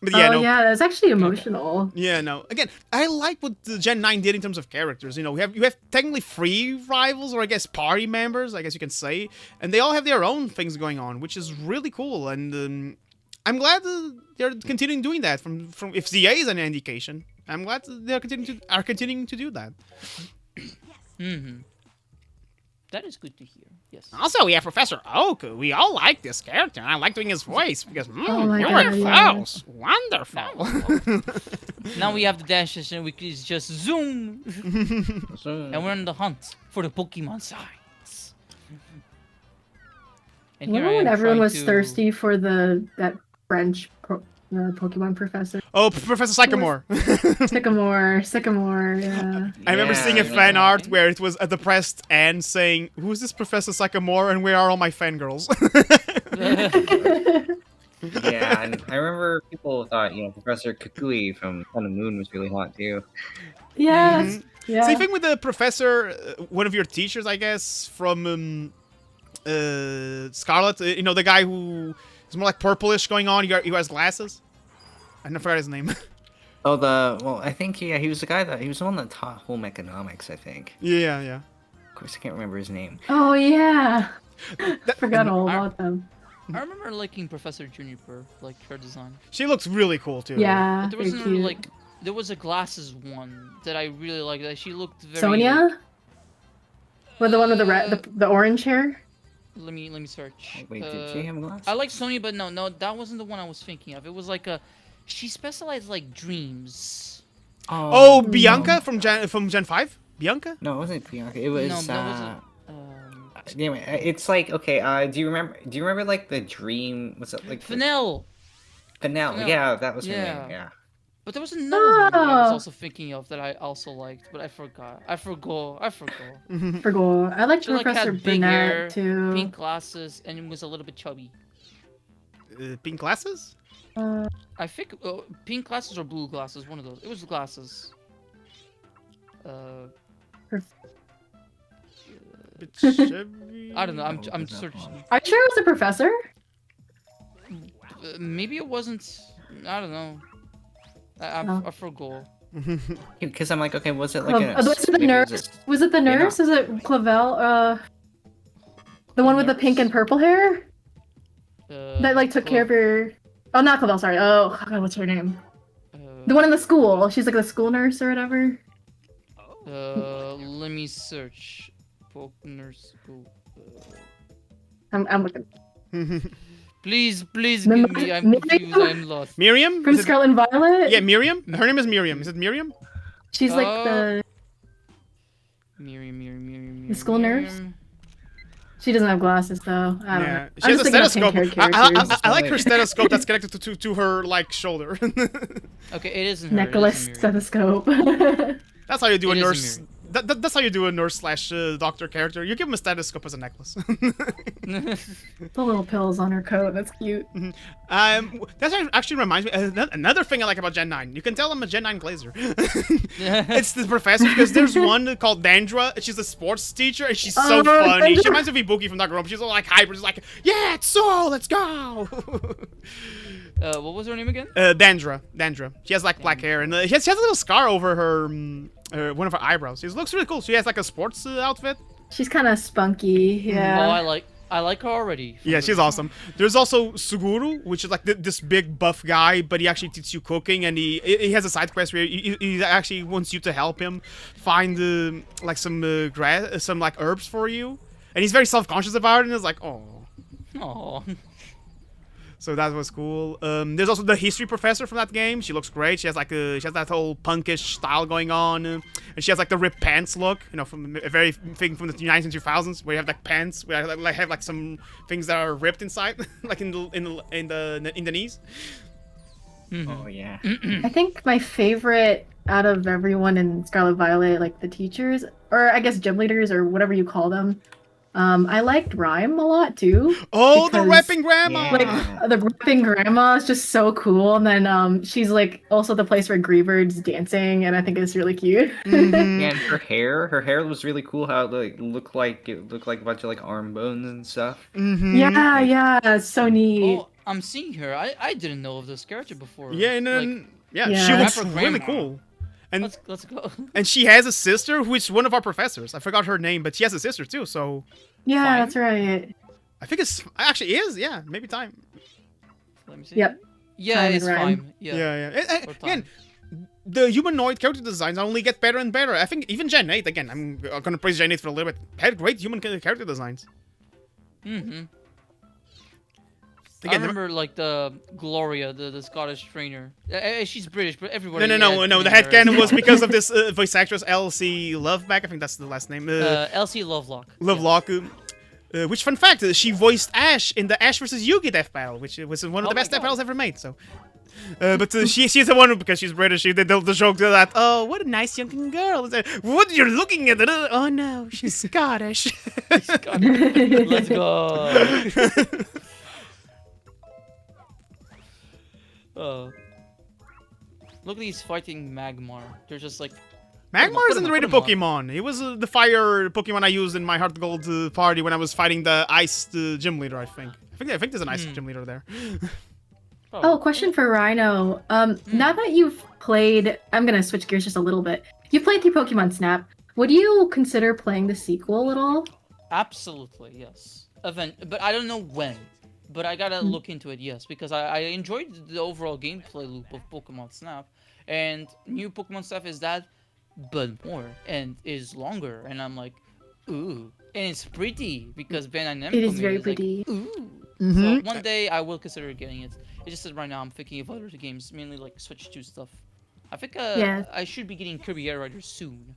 but yeah, yeah, that's actually emotional. Yeah, no. Again, I like what the Gen 9 did in terms of characters. You have technically 3 rivals, or I guess party members, I guess you can say, and they all have their own things going on, which is really cool. And I'm glad they're continuing doing that. From if ZA is an indication, I'm glad they're continuing to do that. That is good to hear. Yes. Also, we have Professor Oak. We all like this character. I like doing his voice because God, wonderful. Now we have the dash and we can just zoom, and we're on the hunt for the Pokemon signs. And Remember when everyone was thirsty for that French Pokemon professor? Oh, Professor Sycamore. Sycamore, yeah. I remember seeing a fan art where it was a depressed Anne saying, "Who's this Professor Sycamore, and where are all my fangirls?" Yeah, and I remember people thought, Professor Kukui from Sun and Moon was really hot too. Yes. Yeah. Same thing with the professor, one of your teachers, I guess, from Scarlet. The guy who is more like purplish going on. He has glasses. I forgot his name. I think he was the guy he was the one that taught home economics, I think. Yeah. Of course, I can't remember his name. Oh yeah. Forgot all about them. I remember liking Professor Juniper, like her design. She looks really cool too. Yeah. But there was another, there was a glasses one that I really liked. That she looked very. Sonia. With the one with the orange hair. Let me search. Wait, did she have glasses? I like Sonya, but no, that wasn't the one I was thinking of. It was like she specialized like dreams. Oh, Bianca from Gen 5? Bianca? No, it wasn't Bianca. It was. No, that wasn't. Anyway, it's like, okay. Do you remember like the dream? What's it like? Fennel. Fennel. Yeah, that was her name. Yeah. But there was another one I was also thinking of that I also liked, but I forgot. I forgot. I liked Professor Burnett too. Pink glasses, and it was a little bit chubby. Pink glasses? I think pink glasses or blue glasses, one of those. It was glasses. I don't know. I'm searching. Are you sure it was a professor? Maybe it wasn't. I don't know. I forgot. Because I'm like, okay, was it like was it the nurse? Was it the nurse? Is it Clavel? The one with the pink and purple hair? That like took care of your. Oh, not Clavel. Sorry. Oh God, what's her name? The one in the school. She's like the school nurse or whatever. Let me search. Nurse school. I'm looking. Please give Mim- me. I'm confused. Miriam? I'm lost. Miriam? From Is it- Scarlet and Violet? Yeah, Miriam? Her name is Miriam. Is it Miriam? She's like the Miriam. The school nurse? She doesn't have glasses though. I don't Yeah, know. she I'm has a just thinking of stethoscope. pink-haired I characters. like her stethoscope that's connected to her like shoulder. Okay, it isn't her. Necklace, It isn't Miriam. That's stethoscope. how you do a It is a nurse. That's how you do a nurse slash doctor character. You give him a stethoscope as a necklace. The little pills on her coat. That's cute. That actually reminds me another thing I like about Gen 9. You can tell I'm a Gen 9 glazer. It's the professor because there's one called Dandra. She's a sports teacher and she's so Oh, funny. She Dandra. reminds me of Ibuki from Danganronpa. She's all like hyper. She's like, yeah, it's so, let's go. What was her name again? Dandra. She has like black hair and she has a little scar over her one of her eyebrows. She looks really cool. She has like a sports outfit. She's kind of spunky. Yeah. Oh, I like her already. Yeah, she's awesome. There's also Suguru, which is like this big buff guy, but he actually teaches you cooking, and he has a side quest where he actually wants you to help him find like some like herbs for you, and he's very self-conscious about it, and it's like, oh. Oh. So that was cool. There's also the history professor from that game. She looks great. She has like she has that whole punkish style going on, and she has like the ripped pants look. You know, from a very thing from the 90s and 2000s, where you have like pants, where like have like some things that are ripped inside, like in the knees. Oh yeah. I think my favorite out of everyone in Scarlet Violet, like the teachers, or I guess gym leaders, or whatever you call them, I liked Rhyme a lot too. Oh, the because, rapping grandma! Like the rapping grandma is just so cool, and then she's like also the place where Grieber's dancing, and I think it's really cute. Mhm. And her hair was really cool. How it looked like a bunch of like arm bones and stuff. Mhm. Yeah, it's so neat. Oh, I'm seeing her. I didn't know of this character before. Yeah, and then Like, yeah, she Yeah. looks Rapper really grandma. cool. And let's go. and she has a sister who is one of our professors. I forgot her name, but she has a sister too. So Yeah, Fine. that's right. I think it's actually is. Yeah, maybe time. Let me see. Yep. Yeah, Time and it's Rhyme. fine. Yeah, Yeah. yeah. Or Again, time. the humanoid character designs only get better and better. I think even Gen 8. Again, I'm gonna praise Gen 8 for a little bit. Had great human character designs. Mm-hmm. I Again, remember like the Gloria, the Scottish trainer. She's British, but everybody. no. The headcanon was because of this voice actress Elsie Loveback. I think that's the last name. Elsie Lovelock. Lovelock. Which, fun fact, she voiced Ash in the Ash vs. Yugi death battle, which was one of Oh the my best death God. battles ever made. So, but she's the one because she's British. She did the joke to that. Oh, what a nice young girl! It's like, what you're looking at? Oh no, she's Scottish. Let's go. Look at these fighting Magmar. They're just like. Magmar is Put an him underrated up. Pokemon. He was the fire Pokemon I used in my Heart Gold party when I was fighting the ice gym leader. I think there's an ice gym leader there. Oh, question for Rhino. Now that you've played, I'm gonna switch gears just a little bit. You played through Pokemon Snap. Would you consider playing the sequel at all? Absolutely, yes. But I don't know when. But I gotta look into it, yes, because I enjoyed the overall gameplay loop of Pokemon Snap, and new Pokemon Snap is that, but more, and is longer, and I'm like, ooh, and it's pretty because Bandai Namco It is made very It's like, pretty. ooh. Mhm. So one day I will consider getting it. It's just that right now I'm thinking of other games, mainly like Switch 2 stuff. I think Yeah. I should be getting Kirby Air Rider soon.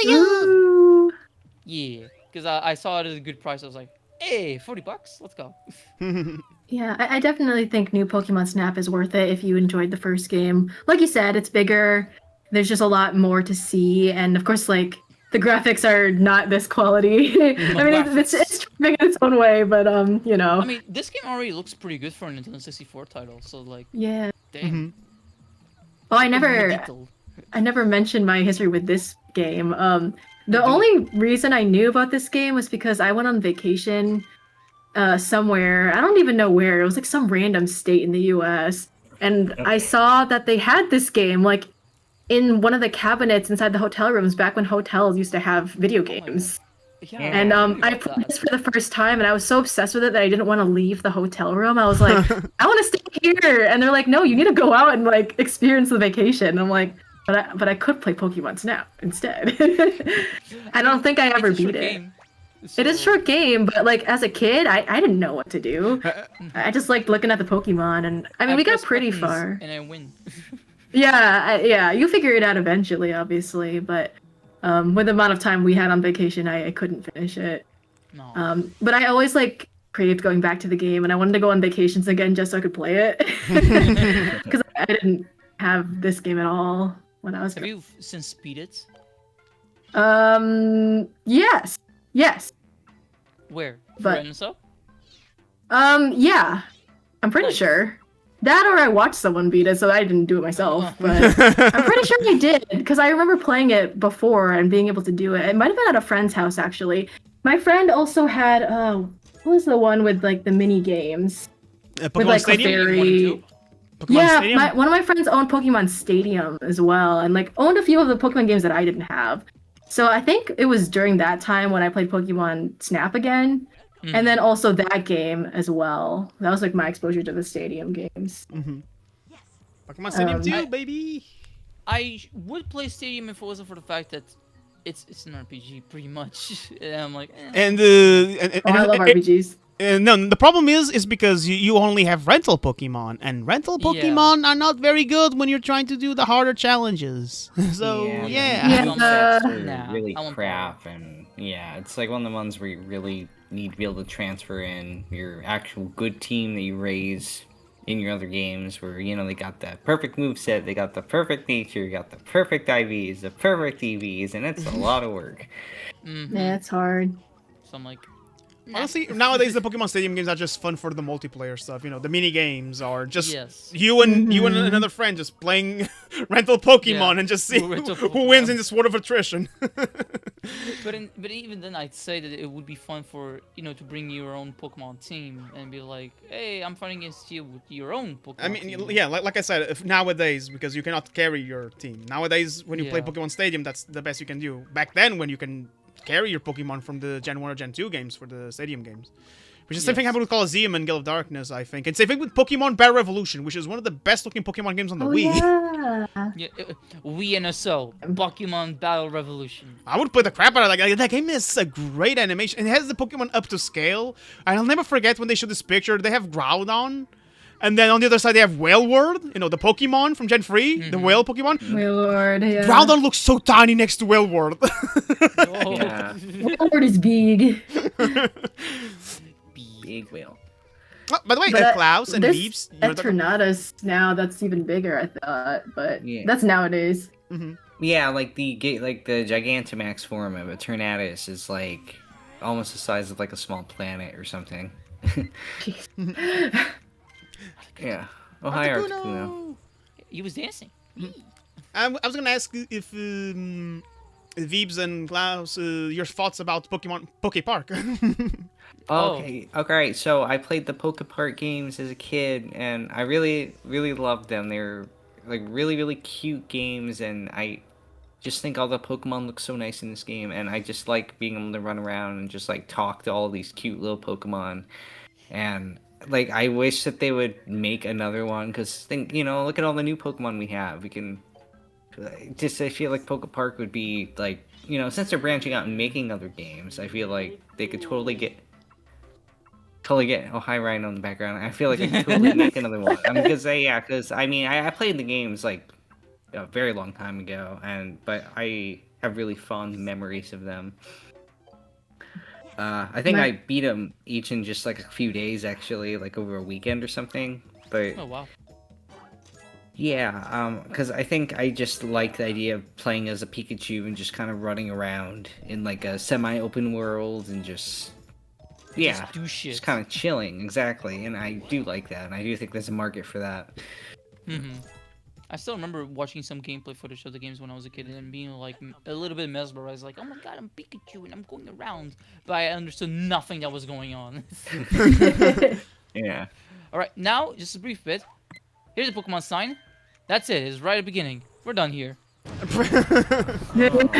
Ooh. Yeah, because I saw it at a good price. I was like, hey, $40, let's go. Yeah, I definitely think new Pokemon Snap is worth it if you enjoyed the first game. Like you said, it's bigger. There's just a lot more to see, and of course, like the graphics are not this quality. I mean, it's big in its own way, but you know. I mean, this game already looks pretty good for a Nintendo 64 title, so like, Yeah. damn. Oh, I Little. never mentioned my history with this game. The only reason I knew about this game was because I went on vacation somewhere. I don't even know where. It was like some random state in the US. And I saw that they had this game like in one of the cabinets inside the hotel rooms back when hotels used to have video games. Yeah, And I I knew about played that. this for the first time, and I was so obsessed with it that I didn't want to leave the hotel room. I was like, I want to stay here, and they're like, no, you need to go out and like experience the vacation. And I'm like, but I could play Pokemon Snap instead. I don't think I ever It's a beat short it. game, It is a so- short game, but like as a kid, I didn't know what to do. I just liked looking at the Pokemon, and I mean we got press pretty buttons far. and I win. Yeah, you figure it out eventually, obviously, but with the amount of time we had on vacation, I couldn't finish it. No. But I always like craved going back to the game, and I wanted to go on vacations again just so I could play it. Because I didn't have this game at all when I was. Have you since beat it? Yes. Where? But- Friends up? Yeah. I'm pretty Nice. sure. That or I watched someone beat it, so I didn't do it myself. Oh. But I'm pretty sure I did, because I remember playing it before and being able to do it. It might have been at a friend's house, actually. My friend also had, what was the one with, like, the mini games? Pokemon With, like, Stadium? Clefairy. One and two? Pokemon Yeah, Stadium? one of my friends owned Pokemon Stadium as well, and, like, owned a few of the Pokemon games that I didn't have. So I think it was during that time when I played Pokemon Snap again. Mhm. And then also that game as well. That was like my exposure to the Stadium games. Pokemon Stadium 2, I- baby. I would play Stadium if it wasn't for the fact that it's an RPG pretty much. And I'm like, And Oh, I love RPGs. no, the problem is because you only have rental Pokemon, and rental Yeah. Pokemon are not very good when you're trying to do the harder challenges. So Yeah. Yeah. The sets are Nah, really I won't crap, and yeah, it's like one of the ones where you really need to be able to transfer in your actual good team that you raise in your other games, where they got the perfect moveset, they got the perfect nature, you got the perfect IVs, the perfect EVs, and it's a lot of work. Yeah, it's hard. so I'm like, nah. Honestly, nowadays the Pokemon Stadium games are just fun for the multiplayer stuff. The mini games are just Yes. you and another friend just playing rental Pokemon Yeah, and just see rental who wins Pokemon. in this Sword of Attrition. But even then, I'd say that it would be fun for to bring your own Pokemon team and be like, hey, I'm fighting against you with your own Pokemon. I mean, team. yeah, like I said, if nowadays, because you cannot carry your team. Nowadays, when you play Yeah. Pokemon Stadium, that's the best you can do. Back then, when you can carry your Pokemon from the Gen 1 or Gen 2 games for the Stadium games. Which is the same thing Yes. happened with Colosseum and Guild of Darkness, I think. And same thing with Pokemon Battle Revolution, which is one of the best looking Pokemon games on the Oh Wii. yeah. Yeah, we NSO Pokemon Battle Revolution. I would play the crap out of that. That game is a great animation. It has the Pokemon up to scale. And I'll never forget when they showed this picture. They have Groudon. And then on the other side, they have Wailord. The Pokemon from Gen 3. The whale Pokemon. My lord, yeah. Groudon looks so tiny next to Wailord. Oh, Yeah, Lord is big. big whale. Oh, by the way, But, Klaus and there's Vibs. you're the- Eternatus now that's even bigger, I thought, but Yeah. that's nowadays. Yeah, like the Gigantamax form of Eternatus is like almost the size of like a small planet or something. Jeez. Yeah. Oh, hi, Articuno. Articuno. he was dancing. I was gonna ask if Vibs and Klaus, your thoughts about Pokemon Poke Park. Okay. So I played the Pokepark games as a kid, and I really, really loved them. They're like really, really cute games, and I just think all the Pokemon look so nice in this game, and I just like being able to run around and just like talk to all these cute little Pokemon, and like I wish that they would make another one, because look at all the new Pokemon we have. We can I feel like Pokepark would be like since they're branching out and making other games, I feel like they could totally get. Oh, hi Rhino in the background. I feel like I could totally make another one. Because I played the games like a very long time ago, but I have really fond memories of them. I think I beat them each in just like a few days, actually, like over a weekend or something. But Oh wow. yeah, because I think I just like the idea of playing as a Pikachu and just kind of running around in like a semi-open world and just Do shit. just kind of chilling, exactly. And I do like that, and I do think there's a market for that. I still remember watching some gameplay footage of the games when I was a kid and being like a little bit mesmerized, like, oh my god, I'm Pikachu and I'm going around, but I understood nothing that was going on. Yeah. All right, now just a brief bit. Here's the Pokemon sign. That's it. It's right at the beginning. We're done here.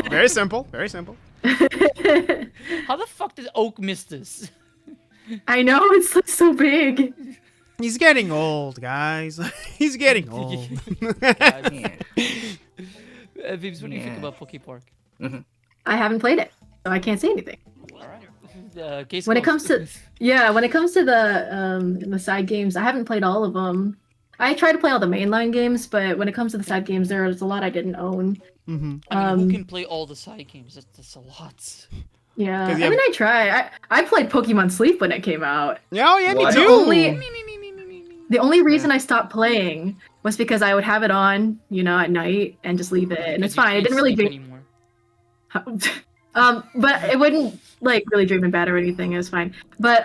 Very simple. Very simple. How the fuck did Oak miss this? I know, it's like so big. He's getting old, guys. He's getting old. God. Yeah. Vibs, what do you think Yeah. about Pokepark? I haven't played it, so I can't say anything. Alright. Case When it closed. comes to when it comes to the side games, I haven't played all of them. I tried to play all the mainline games, but when it comes to the side games, there's a lot I didn't own. Mm-hmm. I mean, who can play all the side games? That's a lot. Yeah, 'Cause I you have- mean, I try. I played Pokemon Sleep when it came out. Oh yeah, me What? too. The only reason I stopped playing was because I would have it on, at night and just leave it, and Because it's you fine. It can't didn't really sleep dream. anymore. But it wouldn't really dream in bad or anything. It was fine. But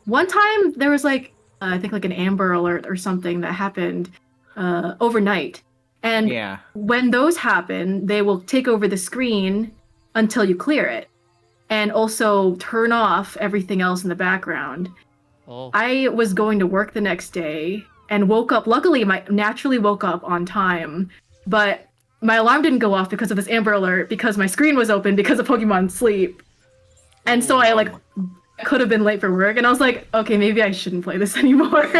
one time there was I think an Amber Alert or something that happened overnight, and Yeah. when those happen, they will take over the screen until you clear it, and also turn off everything else in the background. Oh. I was going to work the next day and woke up. Luckily, naturally woke up on time, but my alarm didn't go off because of this Amber Alert because my screen was open because of Pokemon Sleep, and so I could have been late for work, and I was like, okay, maybe I shouldn't play this anymore.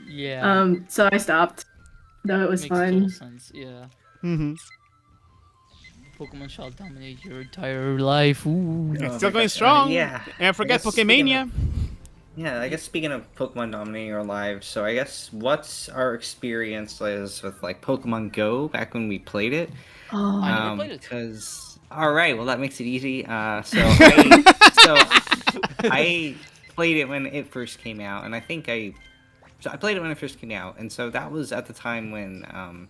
Yeah. So I stopped. Though it was Makes total fun. sense. Yeah. Mm-hmm. Pokemon shall dominate your entire life. Ooh. It's Oh still my going God. strong. Yeah. And forget guess speaking Pokemania. Yeah, I guess speaking of Pokemon dominating our lives, so I guess what's our experience is with Pokemon Go back when we played it? Oh, I never played it. Because all right, well that makes it easy. I played it when it first came out, and I played it when it first came out, and so that was at the time when I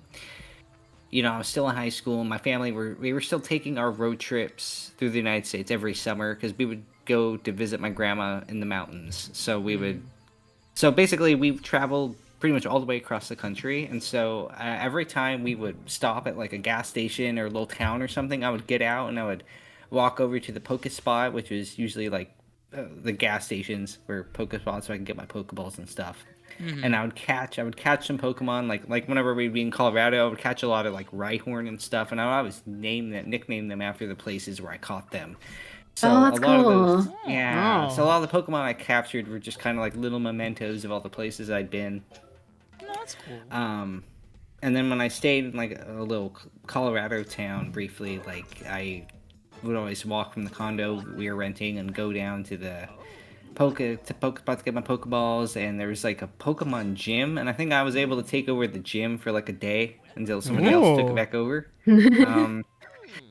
was still in high school, and my family we were still taking our road trips through the United States every summer because we would go to visit my grandma in the mountains. So so basically we traveled pretty much all the way across the country, and so every time we would stop at a gas station or a little town or something, I would get out and I would walk over to the Pokespot, which was usually the gas stations where Pokespots, so I could get my Pokeballs and stuff. And I would catch some Pokemon like whenever we'd be in Colorado, I would catch a lot of Rhyhorn and stuff, and I would always nickname them after the places where I caught them. So that's a lot cool. of those, yeah. Oh. So a lot of the Pokemon I captured were just kind of little mementos of all the places I'd been. No, that's cool. And then when I stayed in a little Colorado town briefly, I would always walk from the condo we were renting and go down to the Pokespot to get my Pokeballs, and there was a Pokemon gym, and I think I was able to take over the gym for a day until somebody else took Ooh. it back over.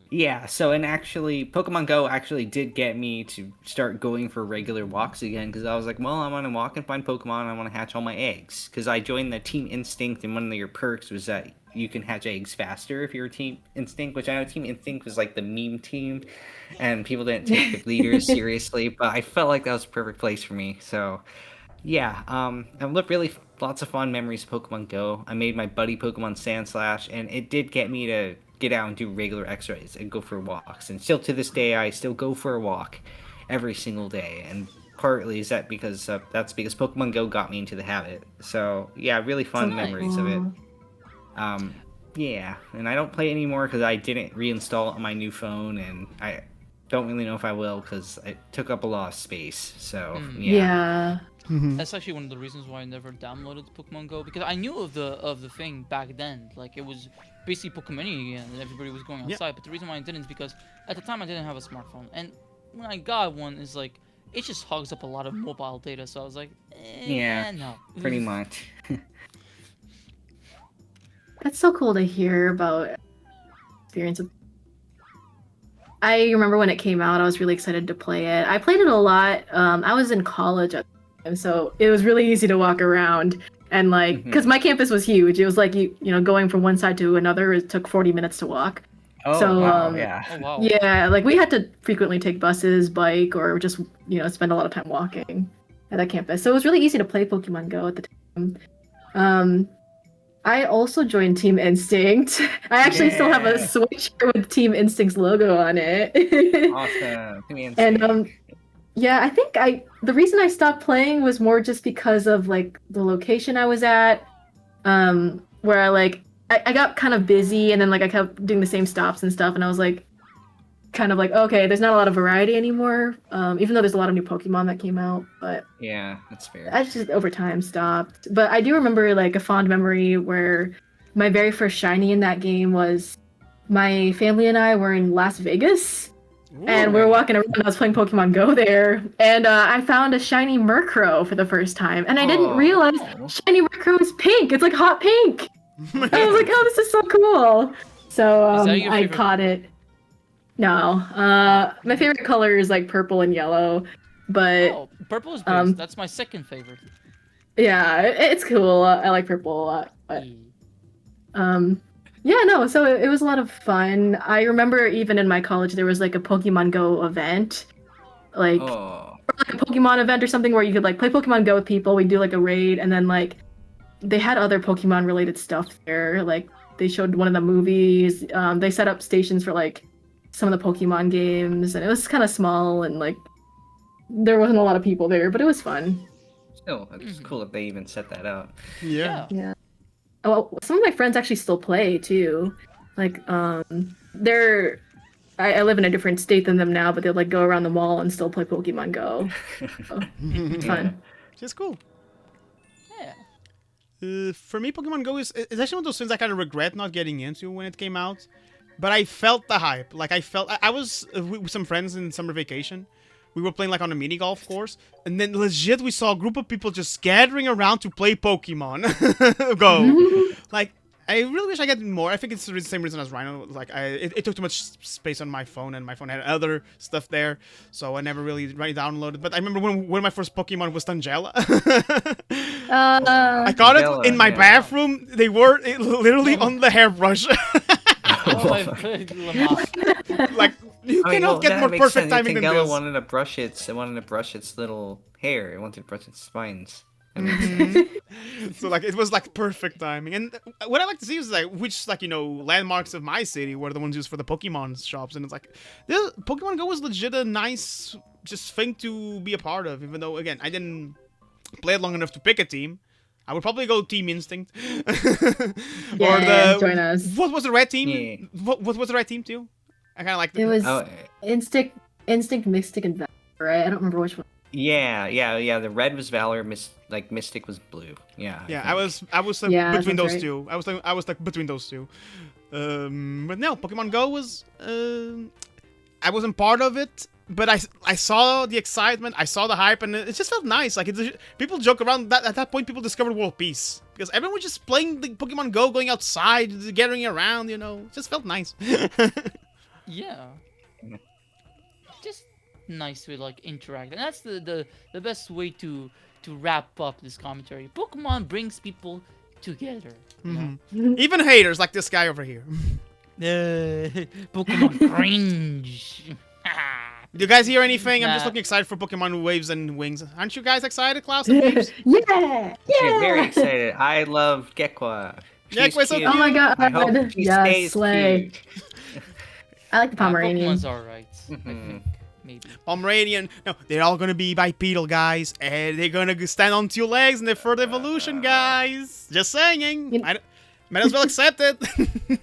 Yeah, so and actually Pokemon Go actually did get me to start going for regular walks again, because I was like, well, I want to walk and find Pokemon, I want to hatch all my eggs, because I joined the Team Instinct, and one of your perks was that you can hatch eggs faster if you're Team Instinct, which I know Team Instinct was the meme team, and people didn't take the leaders seriously, but I felt like that was a perfect place for me. So yeah, I've lived really lots of fun memories of Pokemon Go. I made my buddy Pokemon Sandslash, and it did get me to get out and do regular exercise and go for walks, and still to this day I still go for a walk every single day, and partly is that because that's because Pokemon Go got me into the habit. So yeah, really fun Nice. memories of it. Yeah, and I don't play it anymore because I didn't reinstall it on my new phone, and I don't really know if I will because it took up a lot of space. So Yeah. Mm-hmm. That's actually one of the reasons why I never downloaded Pokemon Go, because I knew of the thing back then. It was basically Pokemon again, and everybody was going outside. But the reason why I didn't is because at the time I didn't have a smartphone, and when I got one, is it just hogs up a lot of mobile data. So I was like, Yeah, no, pretty much. That's so cool to hear about experience. I remember when it came out, I was really excited to play it. I played it a lot. I was in college at the time, so it was really easy to walk around. And because my campus was huge, it was going from one side to another, it took 40 minutes to walk. Oh, So, wow, yeah. Oh wow. Yeah, we had to frequently take buses, bike, or just, spend a lot of time walking at that campus. So it was really easy to play Pokemon Go at the time. I also joined Team Instinct. I actually still have a Yeah. Switch with Team Instinct's logo on it. Awesome. And yeah, I think the reason I stopped playing was more just because of the location I was at, where I got kind of busy, and then I kept doing the same stops and stuff, and I was okay, there's not a lot of variety anymore. Even though there's a lot of new Pokemon that came out, but Yeah, that's fair. I just over time stopped. But I do remember a fond memory where my very first shiny in that game was my family and I were in Las Vegas. And we were walking around. I was playing Pokemon Go there, and I found a shiny Murkrow for the first time. And I didn't realize shiny Murkrow is pink. It's like hot pink. I was like, "Oh, this is so cool!" So I caught it. No, my favorite color is like purple and yellow, but purple is best. That's my second favorite. Yeah, it's cool. I like purple a lot, but yeah, no, so it was a lot of fun. I remember even in my college there was like a Pokemon Go event, like, or like a Pokemon event or something where you could like play Pokemon Go with people. We'd do like a raid, and then like they had other Pokemon related stuff there. Like they showed one of the movies. They set up stations for like some of the Pokemon games, and it was kind of small and like there wasn't a lot of people there, but it was fun. Still, it's cool that they even set that up. Yeah. Well, some of my friends actually still play too. Like, I live in a different state than them now, but they'll like go around the mall and still play Pokemon Go. So, it's fun. Just cool. Yeah. For me, Pokemon Go is actually one of those things I kind of regret not getting into when it came out. But I felt the hype. Like I was with some friends in summer vacation. We were playing like on a mini golf course, and then legit we saw a group of people just gathering around to play Pokemon Go. Like, I really wish I get more. I think it's the same reason as Rhino. Like, it took too much space on my phone, and my phone had other stuff there, so I never really downloaded. But I remember when my first Pokemon was Tangela. I caught it in my bathroom. They were literally on the hairbrush. Like, you cannot get more perfect timing than this. wanted to brush its little hair. It wanted to brush its spines. So like it was like perfect timing. And what I like to see is like which like landmarks of my city were the ones used for the Pokemon shops, and it's like Pokemon Go was legit a nice just thing to be a part of. Even though again I didn't play it long enough to pick a team. I would probably go Team Instinct. Join us. What was the red team? Yeah. What was the red team too? I kind of like it was Instinct, Mystic, and Valor. Right? I don't remember which one. Yeah. The red was Valor, Mystic was blue. Yeah. Yeah, I was between those two. I was like between those two. But no, Pokemon Go was. I wasn't part of it. But I saw the excitement, I saw the hype, and it just felt nice. Like people joke around that at that point people discovered world peace because everyone was just playing the Pokemon Go, going outside, gathering around. It just felt nice. Yeah, just nice to like interact, and that's the best way to wrap up this commentary. Pokemon brings people together. Even haters like this guy over here. Pokemon cringe. Do you guys hear anything? I'm just looking excited for Pokemon Waves and Wings. Aren't you guys excited, Klaus and Vibs? Yeah! Very excited. I love Gekwa. Gekwa's so cute. Oh my god. I hope she stays slay. cute. I like the Pomeranian. Pokemon's alright. I think. Maybe. Pomeranian. No, they're all gonna be bipedal, guys. And they're gonna stand on two legs in their third evolution, guys. Just saying. Might as well accept it.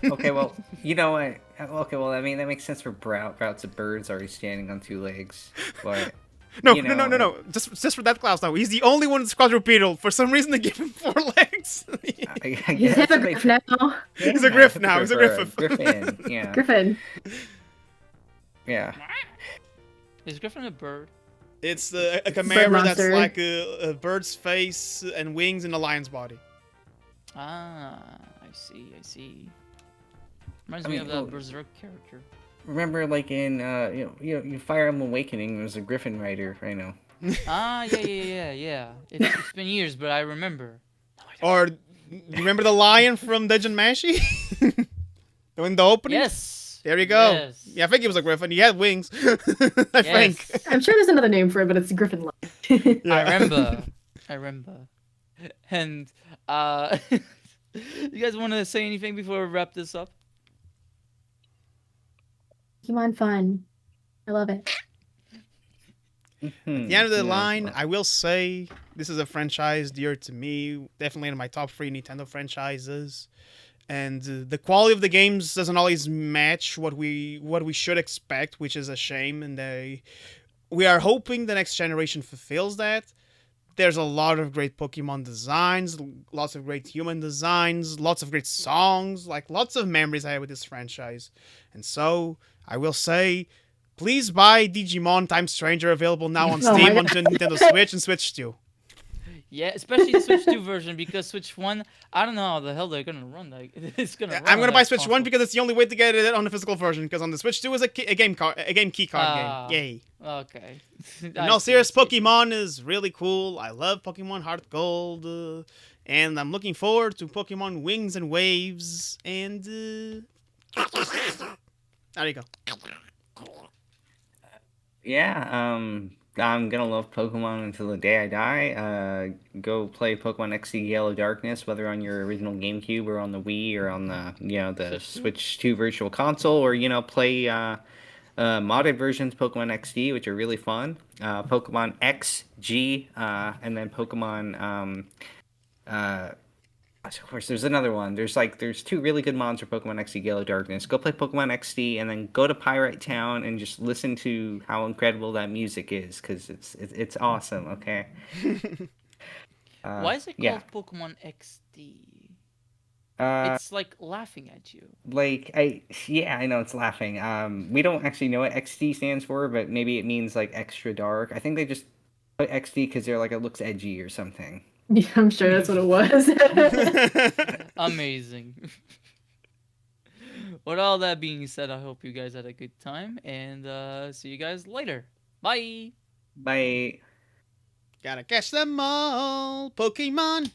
Okay, well, you know what? Okay, well, I mean, that makes sense for Routes of Birds already standing on two legs. But, no. Just for that Klaus, now. He's the only one that's quadrupedal. For some reason, they give him 4 legs. He's a Griff now. He's a Griff now. He's a Griffin, yeah. Griffin. Yeah. Is Griffin a bird? It's a chimera that's like a bird's face and wings and a lion's body. Ah, I see. Reminds me of that Berserk character. Remember, like in Fire Emblem Awakening, there was a Griffin rider. I know. Yeah. It's been years, but I remember. Or remember the lion from Dungeon Mashi? In the opening? Yes. There you go. Yes. Yeah, I think he was a griffin. He had wings. I think. I'm sure there's another name for it, but it's a griffin lion. Yeah. I remember. And you guys want to say anything before we wrap this up? Pokemon fun. I love it. At the end of the line, I will say this is a franchise dear to me. Definitely in my top 3 Nintendo franchises. And the quality of the games doesn't always match what we should expect, which is a shame. And we are hoping the next generation fulfills that. There's a lot of great Pokemon designs, lots of great human designs, lots of great songs, like lots of memories I have with this franchise. And so, I will say, please buy Digimon Time Stranger, available now on Oh my Steam, on God. Nintendo Switch and Switch 2. Yeah, especially the Switch 2 version, because Switch 1, I don't know how the hell they're gonna run that. It's gonna run I'm on gonna buy that Switch 1 console. because it's the only way to get it on the physical version, because on the Switch 2 is a game key card game. Ah. Yay. Okay. In I all see, serious, I see. Pokemon is really cool. I love Pokemon Heart Gold, and I'm looking forward to Pokemon Wings and Waves. And there you go. Yeah, I'm gonna love Pokemon until the day I die. Go play Pokemon XD Yellow Darkness, whether on your original GameCube or on the Wii or on the the Switch 2? Switch 2 Virtual Console, or play modded versions of Pokemon XD, which are really fun. Pokemon XG, and then Pokemon of course, there's another one. There's two really good mods for Pokemon XD Yellow Darkness. Go play Pokemon XD and then go to Pyrite Town and just listen to how incredible that music is, because it's awesome. Okay. Why is it Yeah. called Pokemon XD? Uh, It's like laughing at you. I know it's laughing. We don't actually know what XD stands for, but maybe it means like extra dark. I think they just put XD because they're like it looks edgy or something. Yeah, I'm sure that's what it was. Amazing. With all that being said, I hope you guys had a good time, and see you guys later. Bye. Bye. Gotta catch them all, Pokemon.